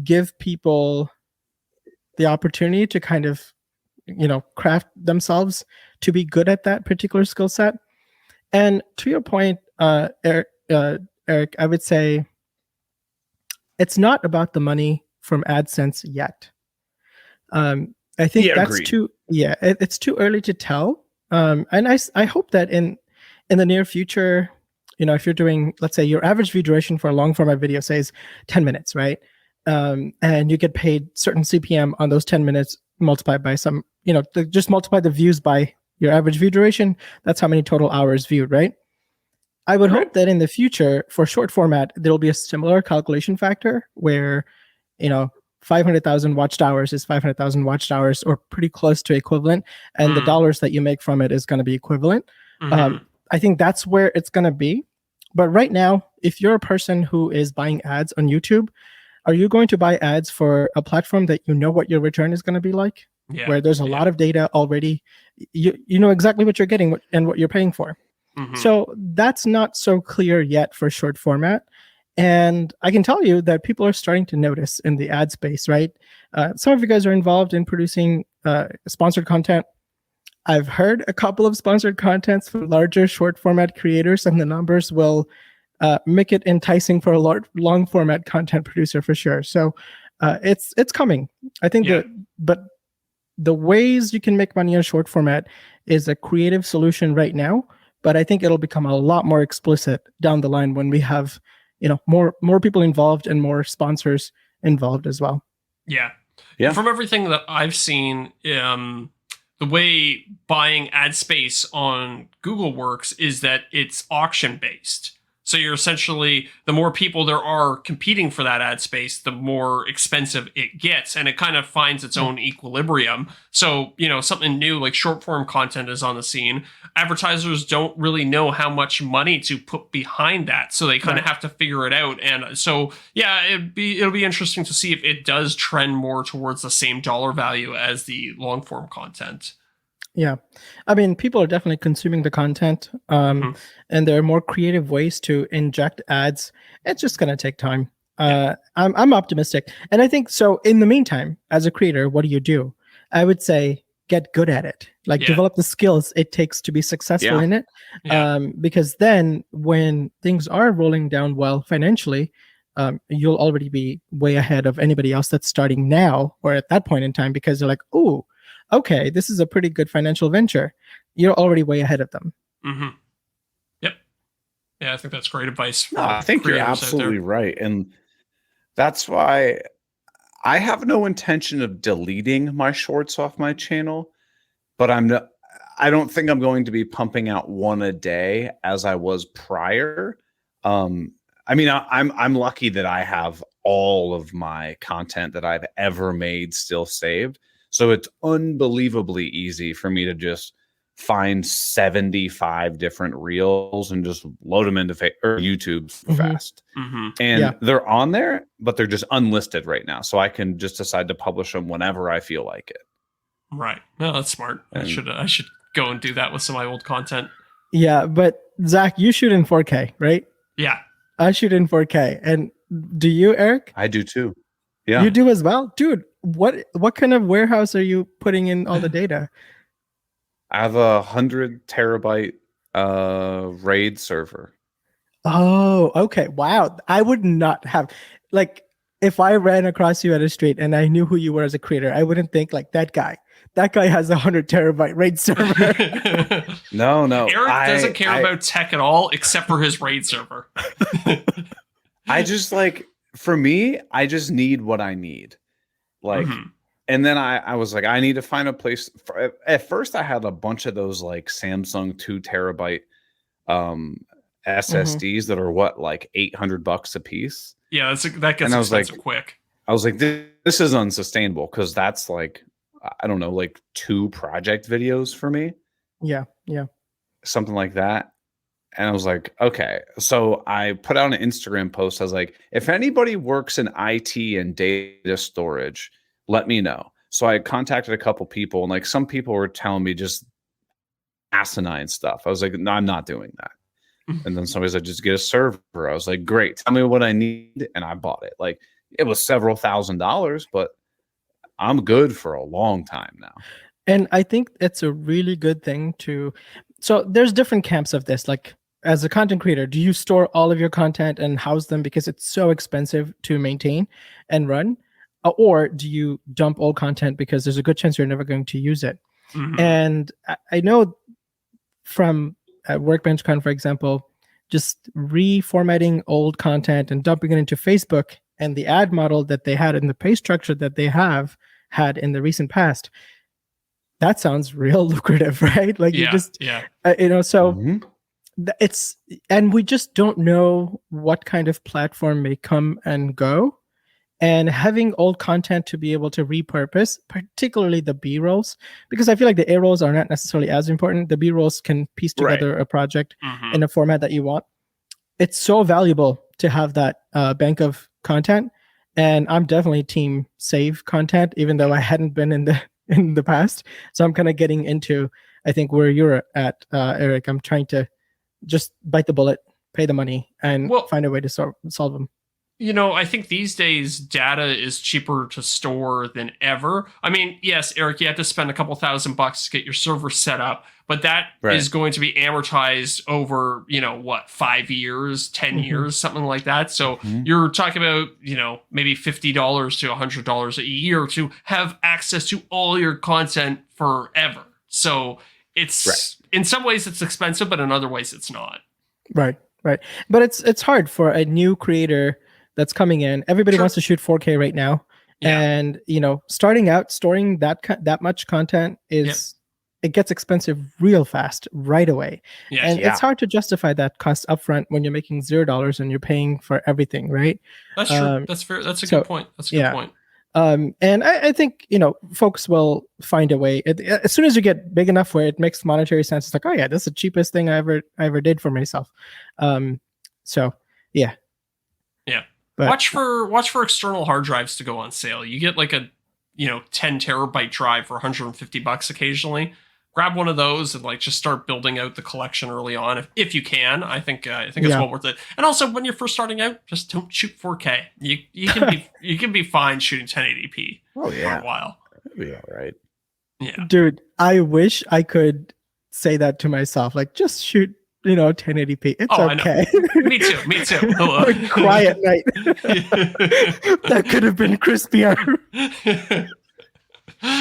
[SPEAKER 3] give people the opportunity to kind of, craft themselves to be good at that particular skill set. And to your point, Eric, I would say it's not about the money from AdSense yet. I think that's
[SPEAKER 1] agreed.
[SPEAKER 3] It's too early to tell. And I hope that in the near future, if you're doing, let's say your average view duration for a long format video, say, is 10 minutes, right? And you get paid certain CPM on those 10 minutes multiplied by some, just multiply the views by your average view duration. That's how many total hours viewed, right? I would hope that in the future for short format, there'll be a similar calculation factor where, 500,000 watched hours is 500,000 watched hours, or pretty close to equivalent. And the dollars that you make from it is going to be equivalent. I think that's where it's going to be. But right now, if you're a person who is buying ads on YouTube, are you going to buy ads for a platform that you know what your return is going to be like? Where there's a lot of data already, you know exactly what you're getting and what you're paying for. So that's not so clear yet for short format. And I can tell you that people are starting to notice in the ad space, right? Some of you guys are involved in producing sponsored content. I've heard a couple of sponsored contents for larger short format creators, and the numbers will make it enticing for a long format content producer for sure. So it's coming. I think but the ways you can make money on short format is a creative solution right now, but I think it'll become a lot more explicit down the line when we have, more people involved and more sponsors involved as well.
[SPEAKER 2] Yeah. From everything that I've seen, the way buying ad space on Google works is that it's auction based. So you're essentially, the more people there are competing for that ad space, the more expensive it gets, and it kind of finds its own equilibrium. So, something new like short form content is on the scene. Advertisers don't really know how much money to put behind that, so they kind of have to figure it out. And so, it'll be interesting to see if it does trend more towards the same dollar value as the long form content.
[SPEAKER 3] Yeah. I mean, people are definitely consuming the content, and there are more creative ways to inject ads. It's just going to take time. I'm optimistic. And I think so. In the meantime, as a creator, what do? I would say get good at it. Like develop the skills it takes to be successful in it. Because then when things are rolling down well financially, you'll already be way ahead of anybody else that's starting now or at that point in time, because they're like, ooh, okay, this is a pretty good financial venture. You're already way ahead of them.
[SPEAKER 2] Yep. Yeah, I think that's great advice.
[SPEAKER 1] No, I think you're absolutely right. And that's why I have no intention of deleting my shorts off my channel, but I don't think I'm going to be pumping out one a day as I was prior. I mean, I'm lucky that I have all of my content that I've ever made still saved. So it's unbelievably easy for me to just find 75 different reels and just load them into YouTube fast. And they're on there, but they're just unlisted right now. So I can just decide to publish them whenever I feel like it.
[SPEAKER 2] Right. No, that's smart. I should go and do that with some of my old content.
[SPEAKER 3] Yeah, but Zach, you shoot in 4K, right?
[SPEAKER 2] Yeah.
[SPEAKER 3] I shoot in 4K. And do you, Eric?
[SPEAKER 1] I do too. Yeah.
[SPEAKER 3] You do as well? Dude, what kind of warehouse are you putting in all the data?
[SPEAKER 1] I have 100 terabyte RAID server.
[SPEAKER 3] Oh, okay. Wow. I would not have, like, if I ran across you at a street and I knew who you were as a creator, I wouldn't think like that guy has 100 terabyte RAID server.
[SPEAKER 1] No.
[SPEAKER 2] Eric doesn't care about tech at all except for his RAID server.
[SPEAKER 1] I just for me, I just need what I need. And then I was like, I need to find a place. At first, I had a bunch of those Samsung 2 terabyte SSDs that are $800 a piece.
[SPEAKER 2] Yeah, that gets expensive quick.
[SPEAKER 1] I was like, this is unsustainable because that's I don't know, 2 project videos for me.
[SPEAKER 3] Yeah.
[SPEAKER 1] Something like that. And I was like, okay. So I put out an Instagram post. I was like, if anybody works in IT and data storage, let me know. So I contacted a couple people, and some people were telling me just asinine stuff. I was like, no, I'm not doing that. And then somebody said, just get a server. I was like, great. Tell me what I need. And I bought it. It was several $1,000s, but I'm good for a long time now.
[SPEAKER 3] And I think it's a really good thing so there's different camps of this. As a content creator, do you store all of your content and house them because it's so expensive to maintain and run? Or do you dump all content because there's a good chance you're never going to use it? And I know from WorkbenchCon, for example, just reformatting old content and dumping it into Facebook and the ad model that they had and the pay structure that they have had in the recent past, that sounds real lucrative, right? It's, and we just don't know what kind of platform may come and go. And having old content to be able to repurpose, particularly the B-rolls, because I feel like the A-rolls are not necessarily as important. The B-rolls can piece together a project in a format that you want. It's so valuable to have that bank of content. And I'm definitely team save content, even though I hadn't been in the past. So I'm kind of getting into, I think, where you're at, Eric. I'm trying to just bite the bullet, pay the money, and find a way to solve them.
[SPEAKER 2] I think these days data is cheaper to store than ever. I mean, yes, Eric, you have to spend a couple $1,000 to get your server set up, but that is going to be amortized over, 5 years, 10 years, something like that. So you're talking about, maybe $50 to $100 a year to have access to all your content forever. So it's in some ways it's expensive, but in other ways it's not.
[SPEAKER 3] Right. But it's hard for a new creator that's coming in. Everybody wants to shoot 4K right now. Yeah. And, starting out, storing that much content it gets expensive real fast right away. Yes. And it's hard to justify that cost upfront when you're making $0 and you're paying for everything, right?
[SPEAKER 2] That's true. That's fair. That's a good point. That's a good point.
[SPEAKER 3] And I think, folks will find a way. As soon as you get big enough where it makes monetary sense, it's like, oh yeah, this is the cheapest thing I ever did for myself. So yeah.
[SPEAKER 2] Yeah. But watch for external hard drives to go on sale. You get like a 10 terabyte drive for $150 occasionally. Grab one of those and just start building out the collection early on if you can. I think it's well worth it. And also when you're first starting out, just don't shoot 4K. You can be fine shooting 1080p for a while.
[SPEAKER 1] That'd be all right.
[SPEAKER 2] Yeah.
[SPEAKER 3] Dude, I wish I could say that to myself. Just shoot 1080p. It's okay.
[SPEAKER 2] Me too. Hello.
[SPEAKER 3] Quiet night. That could have been crispier.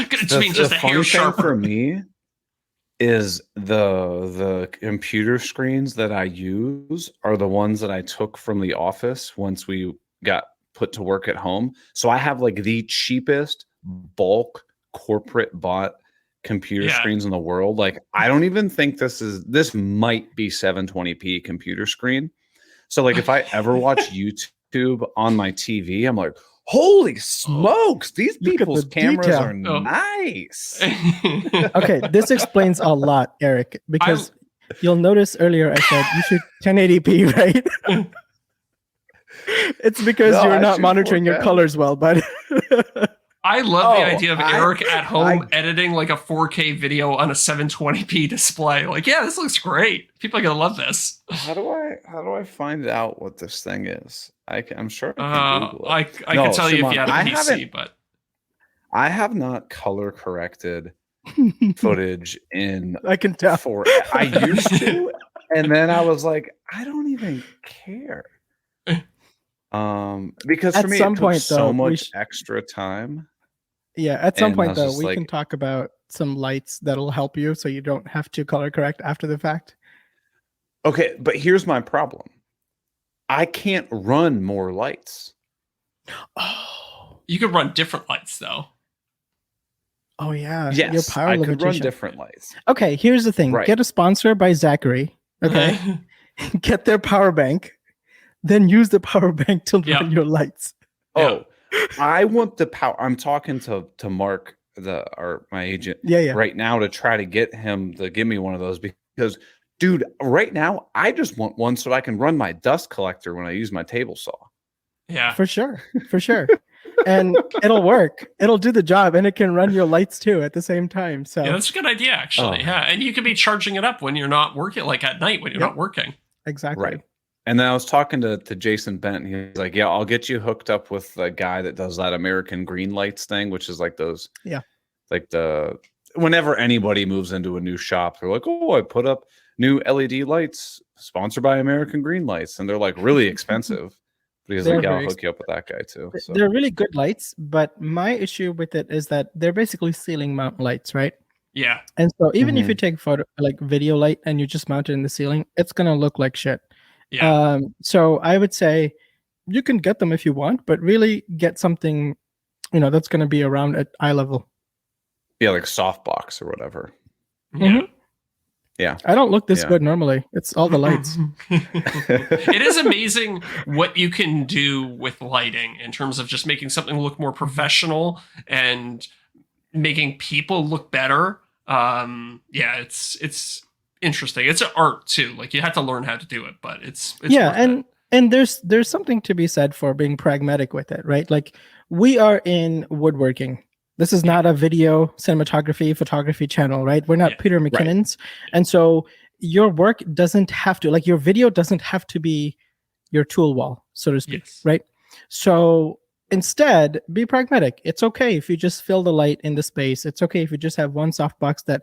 [SPEAKER 2] Could have been just a hair sharper
[SPEAKER 1] for me. Is the computer screens that I use are the ones that I took from the office once we got put to work at home. So I have the cheapest bulk corporate bought computer screens in the world. I don't even think this might be 720p computer screen. So if I ever watch YouTube on my TV, I'm like, holy smokes, these people's cameras are nice.
[SPEAKER 3] Okay, this explains a lot, Eric, because you'll notice earlier I said you shoot 1080p, right? It's because you're not monitoring your colors well, but
[SPEAKER 2] I love the idea of Eric at home editing a 4K video on a 720p display. This looks great. People are gonna love this.
[SPEAKER 1] How do I find out what this thing is? I'm sure I can Google it.
[SPEAKER 2] I can tell you if you have a PC, but
[SPEAKER 1] I have not color corrected footage in.
[SPEAKER 3] I can tell.
[SPEAKER 1] I used to, and then I was like, I don't even care. Because for me, it took so much extra time.
[SPEAKER 3] Yeah, at some point though, we can talk about some lights that'll help you, so you don't have to color correct after the fact.
[SPEAKER 1] Okay, but here's my problem. I can't run more lights.
[SPEAKER 3] Oh,
[SPEAKER 2] you could run different lights though.
[SPEAKER 3] Oh yeah,
[SPEAKER 1] yes,
[SPEAKER 3] your power
[SPEAKER 1] I
[SPEAKER 3] limitation.
[SPEAKER 1] could run different lights.
[SPEAKER 3] Okay, here's the thing: get a sponsor by Zachary. Okay, get their power bank, then use the power bank to run your lights.
[SPEAKER 1] Oh, I want the power. I'm talking to Mark, my agent, right now to try to get him to give me one of those because. Dude, right now, I just want one so I can run my dust collector when I use my table saw.
[SPEAKER 2] Yeah.
[SPEAKER 3] For sure. And it'll work. It'll do the job, and it can run your lights, too, at the same time. So
[SPEAKER 2] that's a good idea, actually. Yeah, and you can be charging it up when you're not working, at night when you're not working.
[SPEAKER 3] Exactly.
[SPEAKER 1] Right. And then I was talking to Jason Bent. He was like, yeah, I'll get you hooked up with the guy that does that American Green Lights thing, which is those. Yeah. Whenever anybody moves into a new shop, they're like, oh, I put up new LED lights sponsored by American Green Lights, and they're really expensive. But he's like, yeah, I'll hook you up with that guy too. So.
[SPEAKER 3] They're really good lights, but my issue with it is that they're basically ceiling mount lights, right?
[SPEAKER 2] Yeah.
[SPEAKER 3] And so even if you take video light and you just mount it in the ceiling, it's gonna look like shit.
[SPEAKER 2] Yeah.
[SPEAKER 3] So I would say you can get them if you want, but really get something, that's gonna be around at eye level.
[SPEAKER 1] Yeah, like softbox or whatever.
[SPEAKER 3] Mm-hmm.
[SPEAKER 1] Yeah.
[SPEAKER 3] I don't look this good normally. It's all the lights.
[SPEAKER 2] It is amazing what you can do with lighting in terms of just making something look more professional and making people look better. It's interesting. It's an art too. You have to learn how to do it, but it's
[SPEAKER 3] and there's something to be said for being pragmatic with it, right? We are in woodworking. This is not a video, cinematography, photography channel, right? We're not Peter McKinnon's. Right. And so your work doesn't have to, like your video doesn't have to be your tool wall, so to speak,
[SPEAKER 2] Yes.
[SPEAKER 3] right? So instead, be pragmatic. It's okay if you just fill the light in the space. It's okay if you just have one softbox that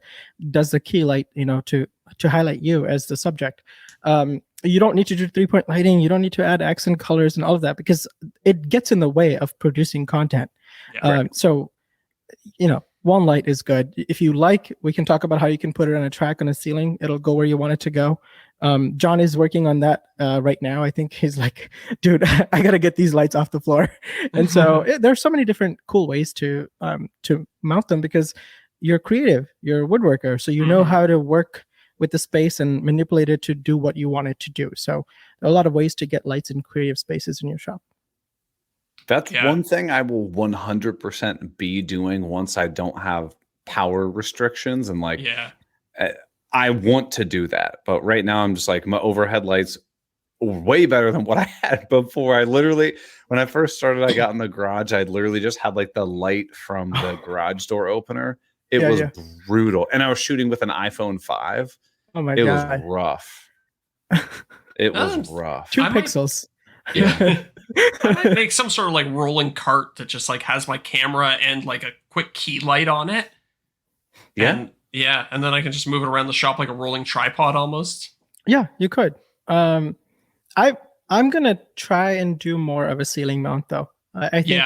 [SPEAKER 3] does the key light, to highlight you as the subject. You don't need to do 3-point lighting. You don't need to add accent colors and all of that because it gets in the way of producing content.
[SPEAKER 2] Yeah, right.
[SPEAKER 3] So, one light is good. If you like, we can talk about how you can put it on a track on a ceiling. It'll go where you want it to go. John is working on that right now. I think he's like, dude, I got to get these lights off the floor. And so there's so many different cool ways to mount them because you're creative, you're a woodworker. So you know how to work with the space and manipulate it to do what you want it to do. So there are a lot of ways to get lights in creative spaces in your shop.
[SPEAKER 1] That's one thing I will 100% be doing once I don't have power restrictions. And I want to do that. But right now I'm just like, my overhead lights way better than what I had before. When I first started, I got in the garage. I literally just had like the light from the garage door opener. It was brutal. And I was shooting with an iPhone 5.
[SPEAKER 3] Oh my God.
[SPEAKER 1] It was rough. It was rough.
[SPEAKER 3] 2 pixels.
[SPEAKER 2] Yeah. I might make some sort of like rolling cart that just like has my camera and like a quick key light on it.
[SPEAKER 1] Yeah.
[SPEAKER 2] And then I can just move it around the shop like a rolling tripod almost.
[SPEAKER 3] Yeah, you could. I'm gonna try and do more of a ceiling mount though. I think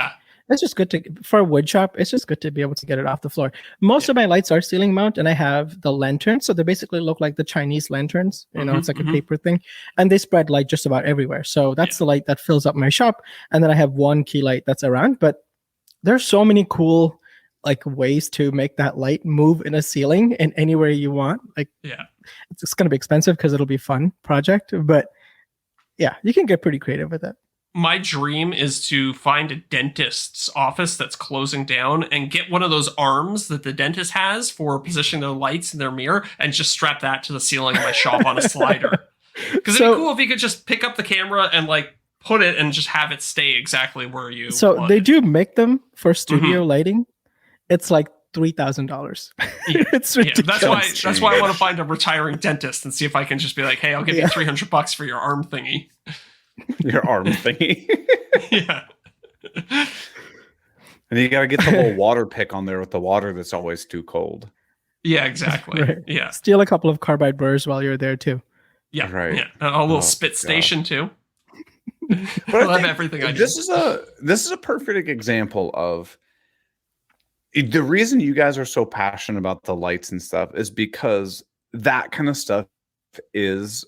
[SPEAKER 3] it's just good for a wood shop. It's just good to be able to get it off the floor. Most of my lights are ceiling mount, and I have the lanterns, so they basically look like the Chinese lanterns. It's like a paper thing, and they spread light just about everywhere. So that's the light that fills up my shop, and then I have one key light that's around. But there's so many cool like ways to make that light move in a ceiling and anywhere you want. Like, it's gonna be expensive because it'll be a fun project, but yeah, you can get pretty creative with it.
[SPEAKER 2] My dream is to find a dentist's office that's closing down and get one of those arms that the dentist has for positioning their lights in their mirror and just strap that to the ceiling of my shop on a slider. Because it'd be cool if you could just pick up the camera and like put it and just have it stay exactly where you want
[SPEAKER 3] they
[SPEAKER 2] it.
[SPEAKER 3] do make them for studio lighting. It's like $3,000. It's ridiculous.
[SPEAKER 2] That's why I want to find a retiring dentist and see if I can just be like, hey, I'll give you $300 for your arm thingy.
[SPEAKER 1] Your arm thingy.
[SPEAKER 2] Yeah.
[SPEAKER 1] And you got to get the little water pick on there with the water that's always too cold.
[SPEAKER 2] Yeah, exactly.
[SPEAKER 3] Right.
[SPEAKER 2] Yeah.
[SPEAKER 3] Steal a couple of carbide burrs while you're there too.
[SPEAKER 2] Yeah.
[SPEAKER 1] Right.
[SPEAKER 2] Yeah. A little spit station too.
[SPEAKER 1] But
[SPEAKER 2] I love everything I do.
[SPEAKER 1] This is a perfect example of the reason you guys are so passionate about the lights and stuff is because that kind of stuff is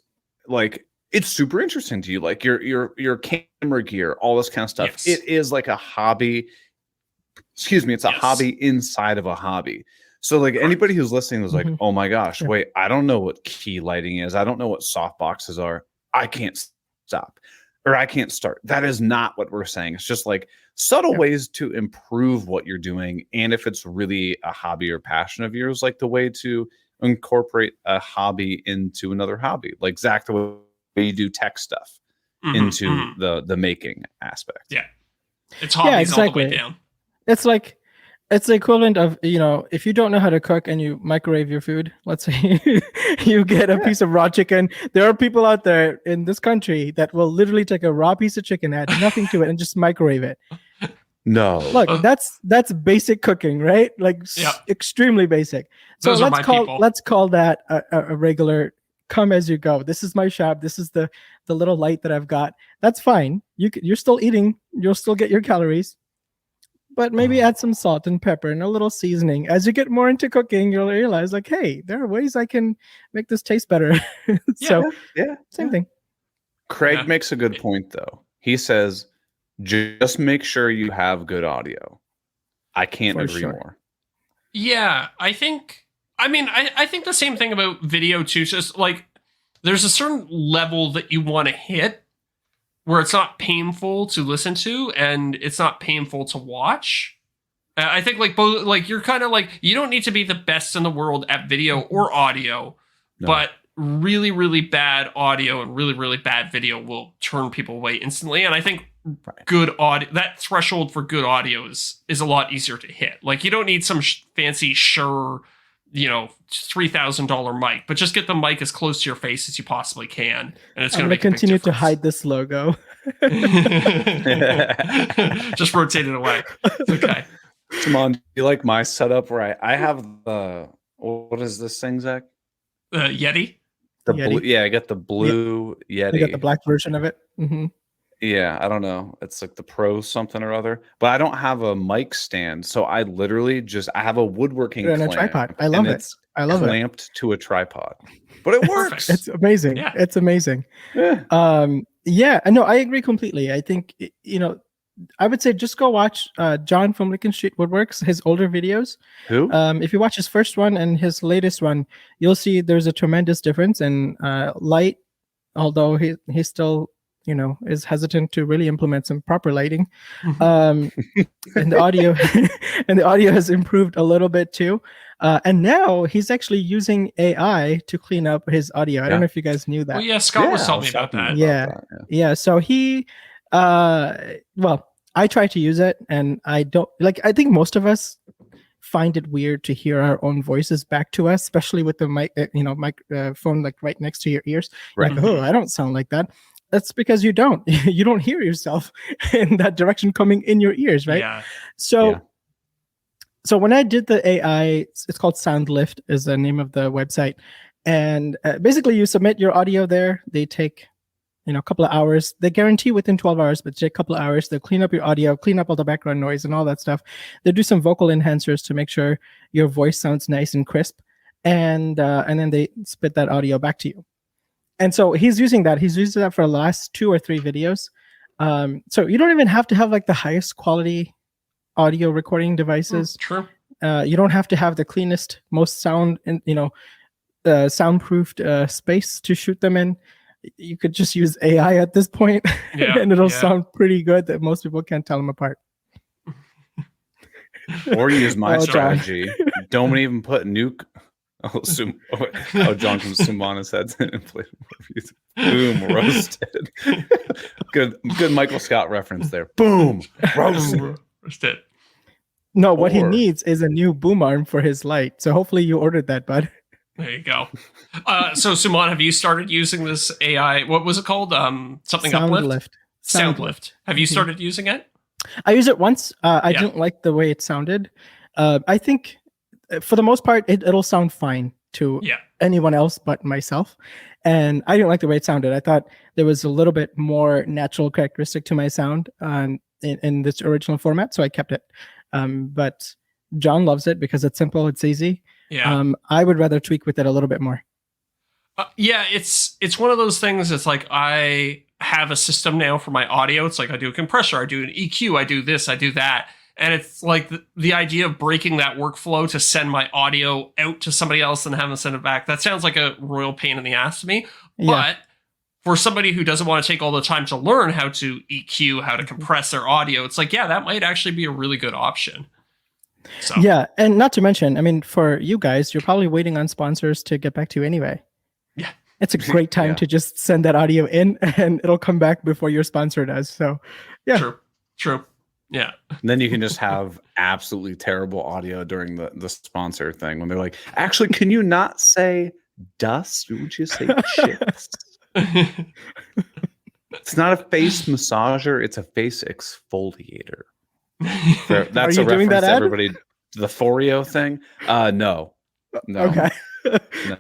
[SPEAKER 1] like, it's super interesting to you, like your camera gear, all this kind of stuff.
[SPEAKER 2] Yes.
[SPEAKER 1] It is like a hobby. Excuse me, it's a hobby inside of a hobby. So like anybody who's listening is like, oh my gosh, wait, I don't know what key lighting is. I don't know what soft boxes are. I can't stop or I can't start. That is not what we're saying. It's just like subtle ways to improve what you're doing. And if it's really a hobby or passion of yours, like the way to incorporate a hobby into another hobby, like Zach, the way you do tech stuff into the making aspect.
[SPEAKER 2] Yeah. It's hobbies all the way down.
[SPEAKER 3] It's like, it's the equivalent of, if you don't know how to cook and you microwave your food, let's say you get a piece of raw chicken. There are people out there in this country that will literally take a raw piece of chicken, add nothing to it, and just microwave it.
[SPEAKER 1] No.
[SPEAKER 3] Look, that's basic cooking, right? Like extremely basic. So let's call that a regular come as you go. This is my shop. This is the little light that I've got. That's fine. You're still eating. You'll still get your calories. But maybe add some salt and pepper and a little seasoning. As you get more into cooking, you'll realize, like, hey, there are ways I can make this taste better. Same thing.
[SPEAKER 1] Craig makes a good point, though. He says, just make sure you have good audio. I can't agree more.
[SPEAKER 2] Yeah, I think the same thing about video, too. Just like there's a certain level that you want to hit where it's not painful to listen to and it's not painful to watch. I think like both, like you're kind of like, you don't need to be the best in the world at video or audio, but really, really bad audio and really, really bad video will turn people away instantly. And I think good audio, that threshold for good audio is a lot easier to hit. Like you don't need some fancy Shure $3,000 mic, but just get the mic as close to your face as you possibly can, and it's going to
[SPEAKER 3] continue to hide this logo.
[SPEAKER 2] Just rotate it away. It's okay.
[SPEAKER 1] Suman, do you like my setup where I have the what is this thing, Zach?
[SPEAKER 2] Yeti.
[SPEAKER 1] The blue, yeah, I got the blue Yeti.
[SPEAKER 3] You got the black version of it. Mm-hmm.
[SPEAKER 1] Yeah, I don't know. It's like the Pro something or other, but I don't have a mic stand, so I literally I have a woodworking
[SPEAKER 3] and a tripod. I love it. I love it.
[SPEAKER 1] Clamped to a tripod, but it works.
[SPEAKER 3] It's amazing. Yeah. It's amazing.
[SPEAKER 1] Yeah.
[SPEAKER 3] Yeah. No, I agree completely. I think I would say just go watch John from Lincoln Street Woodworks, his older videos.
[SPEAKER 1] Who?
[SPEAKER 3] If you watch his first one and his latest one, you'll see there's a tremendous difference in light. Although he still is hesitant to really implement some proper lighting, and the audio has improved a little bit too, and now he's actually using AI to clean up his audio. I don't know if you guys knew that.
[SPEAKER 2] Well, yeah, Scott was telling me about that.
[SPEAKER 3] Yeah. So he, well, I try to use it, and I don't like. I think most of us find it weird to hear our own voices back to us, especially with the mic, microphone like right next to your ears.
[SPEAKER 1] Right.
[SPEAKER 3] Like, oh, I don't sound like that. That's because you don't hear yourself in that direction coming in your ears, right?
[SPEAKER 2] Yeah.
[SPEAKER 3] So when I did the AI, it's called SoundLift is the name of the website. And basically you submit your audio there. They take, a couple of hours. They guarantee within 12 hours, but take a couple of hours. They'll clean up your audio, clean up all the background noise and all that stuff. They do some vocal enhancers to make sure your voice sounds nice and crisp. And then they spit that audio back to you. And so he's using that. He's used that for the last 2 or 3 videos. So you don't even have to have like the highest quality audio recording devices.
[SPEAKER 2] True.
[SPEAKER 3] You don't have to have the cleanest, most soundproofed space to shoot them in. You could just use AI at this point, and it'll sound pretty good that most people can't tell them apart.
[SPEAKER 1] Or use my strategy. Don't even put nuke. John from Suman said boom, roasted. Good Michael Scott reference there. Boom, roasted.
[SPEAKER 3] No, what he needs is a new boom arm for his light. So hopefully you ordered that, bud.
[SPEAKER 2] There you go. So Suman, have you started using this AI? What was it called? Something Uplift? SoundLift. Have you started using it?
[SPEAKER 3] I used it once. I didn't like the way it sounded. I think for the most part, it'll sound fine to anyone else but myself. And I didn't like the way it sounded. I thought there was a little bit more natural characteristic to my sound in this original format, so I kept it. But John loves it because it's simple, it's easy.
[SPEAKER 2] Yeah.
[SPEAKER 3] I would rather tweak with it a little bit more.
[SPEAKER 2] It's one of those things. It's like I have a system now for my audio. It's like I do a compressor, I do an EQ, I do this, I do that. And it's like the idea of breaking that workflow to send my audio out to somebody else and have them send it back. That sounds like a royal pain in the ass to me. But for somebody who doesn't want to take all the time to learn how to EQ, how to compress their audio, it's like, that might actually be a really good option. So. Yeah.
[SPEAKER 3] And not to mention, I mean, for you guys, you're probably waiting on sponsors to get back to you anyway.
[SPEAKER 2] Yeah.
[SPEAKER 3] It's a great time to just send that audio in and it'll come back before your sponsor does. So, yeah.
[SPEAKER 2] True. Yeah.
[SPEAKER 1] And then you can just have absolutely terrible audio during the sponsor thing when they're like, actually, can you not say dust? Would you say chips? It's not a face massager. It's a face exfoliator. That's a reference to everybody. The Foreo thing? No.
[SPEAKER 3] Okay.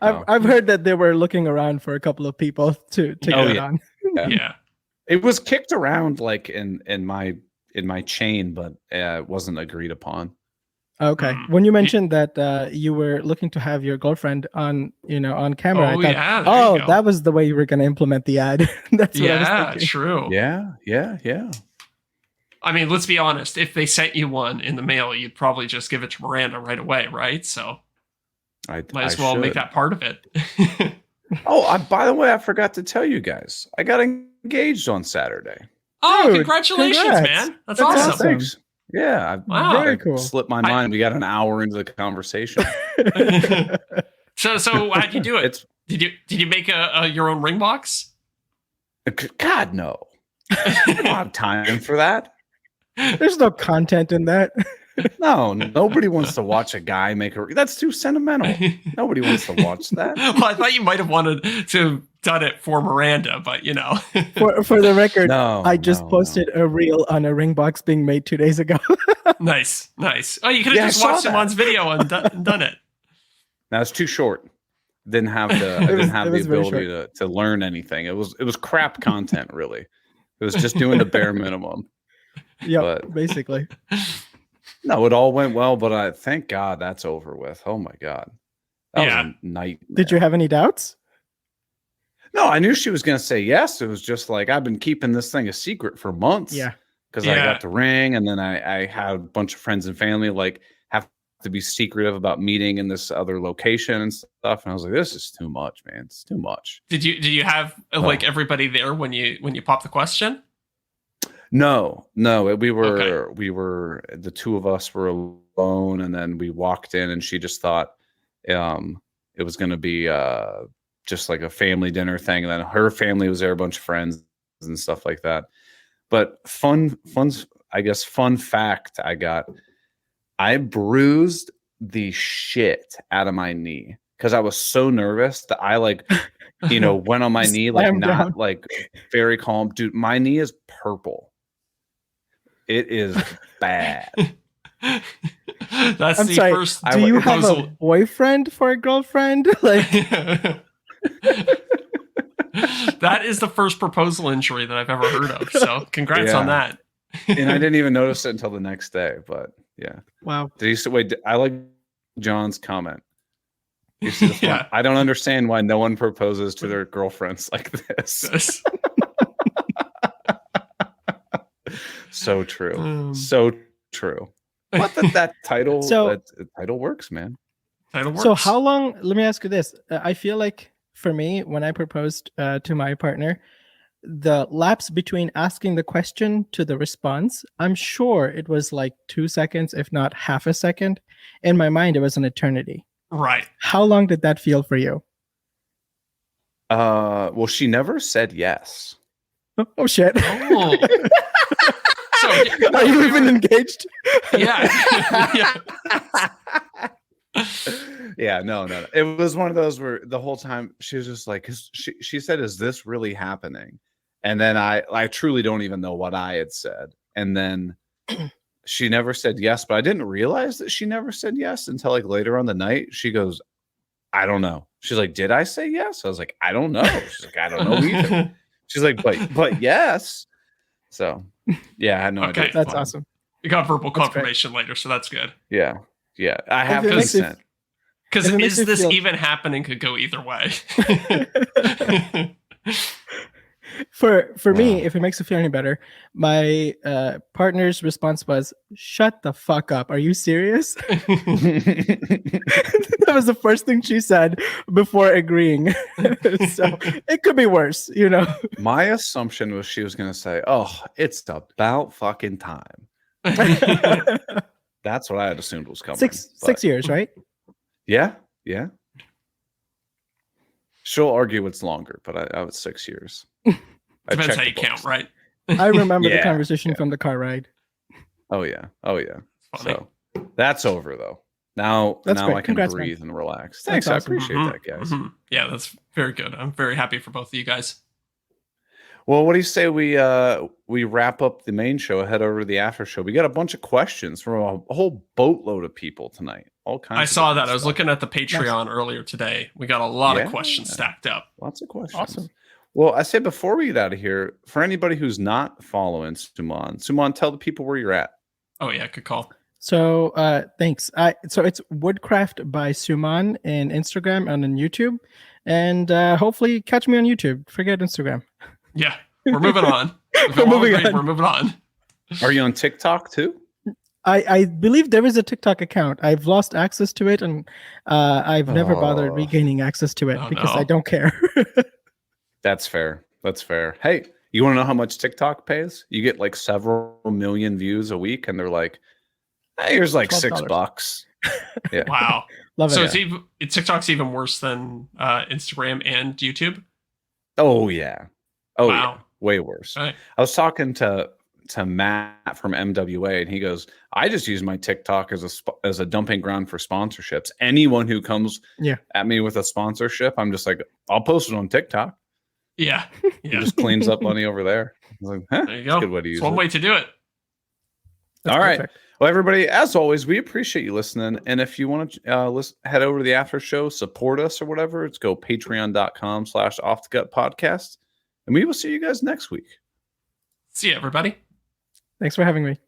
[SPEAKER 3] No. I've heard that they were looking around for a couple of people to get it on.
[SPEAKER 2] Yeah.
[SPEAKER 1] It was kicked around like in my chain, but it wasn't agreed upon.
[SPEAKER 3] Okay. When you mentioned that you were looking to have your girlfriend on camera, I thought, that was the way you were going to implement the ad. That's what I was thinking.
[SPEAKER 2] True.
[SPEAKER 1] Yeah.
[SPEAKER 2] I mean, let's be honest. If they sent you one in the mail, you'd probably just give it to Miranda right away, right? So might as well make that part of it.
[SPEAKER 1] By the way, I forgot to tell you guys. I got engaged on Saturday.
[SPEAKER 2] Oh, dude, congratulations, man. That's awesome.
[SPEAKER 1] Thanks. Yeah.
[SPEAKER 2] Wow.
[SPEAKER 3] Very cool.
[SPEAKER 1] Slipped my mind. We got an hour into the conversation.
[SPEAKER 2] So how'd you do it? Did you make your own ring box?
[SPEAKER 1] God, no. I don't have time for that.
[SPEAKER 3] There's no content in that.
[SPEAKER 1] No, nobody wants to watch a guy make a. That's too sentimental. Nobody wants to watch that.
[SPEAKER 2] Well, I thought you might have wanted to have done it for Miranda, but
[SPEAKER 3] For the record,
[SPEAKER 1] No,
[SPEAKER 3] I just posted a reel on a ring box being made 2 days ago.
[SPEAKER 2] Nice. Oh, you could have just watched Suman's video and done it.
[SPEAKER 1] Now it's too short. Didn't have the I didn't have the ability to learn anything. It was crap content, really. It was just doing the bare minimum.
[SPEAKER 3] Yeah, basically.
[SPEAKER 1] No, it all went well, but I thank God that's over with. Oh my God. That was a nightmare.
[SPEAKER 3] Did you have any doubts?
[SPEAKER 1] No, I knew she was going to say yes. It was just like, I've been keeping this thing a secret for months.
[SPEAKER 3] Yeah.
[SPEAKER 1] Because I got the ring, and then I had a bunch of friends and family like have to be secretive about meeting in this other location and stuff. And I was like, this is too much, man. It's too much.
[SPEAKER 2] Did you have like everybody there when you popped the question?
[SPEAKER 1] No, we were the two of us were alone, and then we walked in, and she just thought it was going to be just like a family dinner thing, and then her family was there, a bunch of friends and stuff like that. But fun fact I got, I bruised the shit out of my knee because I was so nervous that I went on my knee, like not like very calm. Dude, my knee is purple. It is bad.
[SPEAKER 2] That's first.
[SPEAKER 3] Do you have a boyfriend for a girlfriend? Like
[SPEAKER 2] that is the first proposal injury that I've ever heard of. So congrats on that.
[SPEAKER 1] And I didn't even notice it until the next day. But yeah.
[SPEAKER 3] Wow.
[SPEAKER 1] I like John's comment. You see the I don't understand why no one proposes to their girlfriends like this. So true. So true. But that title title works, man.
[SPEAKER 2] Title works.
[SPEAKER 3] So how long, let me ask you this. I feel like for me, when I proposed to my partner, the lapse between asking the question to the response, I'm sure it was like 2 seconds, if not half a second. In my mind, it was an eternity.
[SPEAKER 2] Right.
[SPEAKER 3] How long did that feel for you?
[SPEAKER 1] Well, she never said yes.
[SPEAKER 3] Oh shit.
[SPEAKER 2] Oh. So,
[SPEAKER 3] are you even engaged?
[SPEAKER 2] Yeah.
[SPEAKER 1] Yeah, no. It was one of those where the whole time she was just like, she said, "Is this really happening?" And then I truly don't even know what I had said. And then she never said yes, but I didn't realize that she never said yes until like later on the night. She goes, "I don't know." She's like, "Did I say yes?" I was like, "I don't know." She's like, "I don't know either." She's like, but yes. So yeah, I had no idea.
[SPEAKER 3] That's awesome.
[SPEAKER 2] You got verbal confirmation later, so that's good.
[SPEAKER 1] Yeah. I have consent.
[SPEAKER 2] Because is this even happening could go either way.
[SPEAKER 3] For me, if it makes you feel any better, my partner's response was, "Shut the fuck up. Are you serious?" That was the first thing she said before agreeing. So it could be worse, you know.
[SPEAKER 1] My assumption was she was going to say, "Oh, it's about fucking time." That's what I had assumed was coming.
[SPEAKER 3] 6 years, right?
[SPEAKER 1] Yeah. She'll argue it's longer, but I was 6 years.
[SPEAKER 2] Depends how you count, right?
[SPEAKER 3] I remember the conversation from the car ride.
[SPEAKER 1] Oh yeah.
[SPEAKER 2] Funny.
[SPEAKER 1] So that's over though. Now I can breathe and relax. Thanks, awesome. I appreciate that, guys.
[SPEAKER 2] Mm-hmm. Yeah, that's very good. I'm very happy for both of you guys.
[SPEAKER 1] Well, what do you say we wrap up the main show, head over to the after show? We got a bunch of questions from a whole boatload of people tonight. All kinds.
[SPEAKER 2] I saw that. I was looking at the Patreon earlier today. We got a lot of questions stacked up.
[SPEAKER 1] Lots of questions.
[SPEAKER 3] Awesome.
[SPEAKER 1] Well, I say before we get out of here, for anybody who's not following Suman, tell the people where you're at.
[SPEAKER 2] Oh yeah, good call.
[SPEAKER 3] So thanks. So it's Woodcraft by Suman in Instagram and on YouTube, and hopefully catch me on YouTube. Forget Instagram.
[SPEAKER 2] Yeah, we're moving on. We're moving on.
[SPEAKER 1] Are you on TikTok too?
[SPEAKER 3] I believe there is a TikTok account. I've lost access to it, and I've never bothered regaining access to it because I don't care.
[SPEAKER 1] That's fair. Hey, you want to know how much TikTok pays? You get like several million views a week, and they're like, "Hey, here's like $6." Yeah.
[SPEAKER 2] Wow.
[SPEAKER 3] Love it.
[SPEAKER 2] So TikTok's even worse than Instagram and YouTube.
[SPEAKER 1] Oh yeah. Oh
[SPEAKER 2] wow.
[SPEAKER 1] yeah. Way worse.
[SPEAKER 2] Right.
[SPEAKER 1] I was talking to to Matt from MWA, and he goes, "I just use my TikTok as a dumping ground for sponsorships. Anyone who comes at me with a sponsorship, I'm just like, I'll post it on TikTok.
[SPEAKER 2] Yeah.
[SPEAKER 1] It just cleans up money over there. I was like,
[SPEAKER 2] there you go.
[SPEAKER 1] That's a good way to use
[SPEAKER 2] it's one way to do it.
[SPEAKER 3] That's
[SPEAKER 1] All
[SPEAKER 3] perfect.
[SPEAKER 1] right. Well, everybody, as always, we appreciate you listening. And if you want to head over to the after show, support us or whatever, let's go patreon.com/offthecutpodcast. And we will see you guys next week.
[SPEAKER 2] See you, everybody.
[SPEAKER 3] Thanks for having me.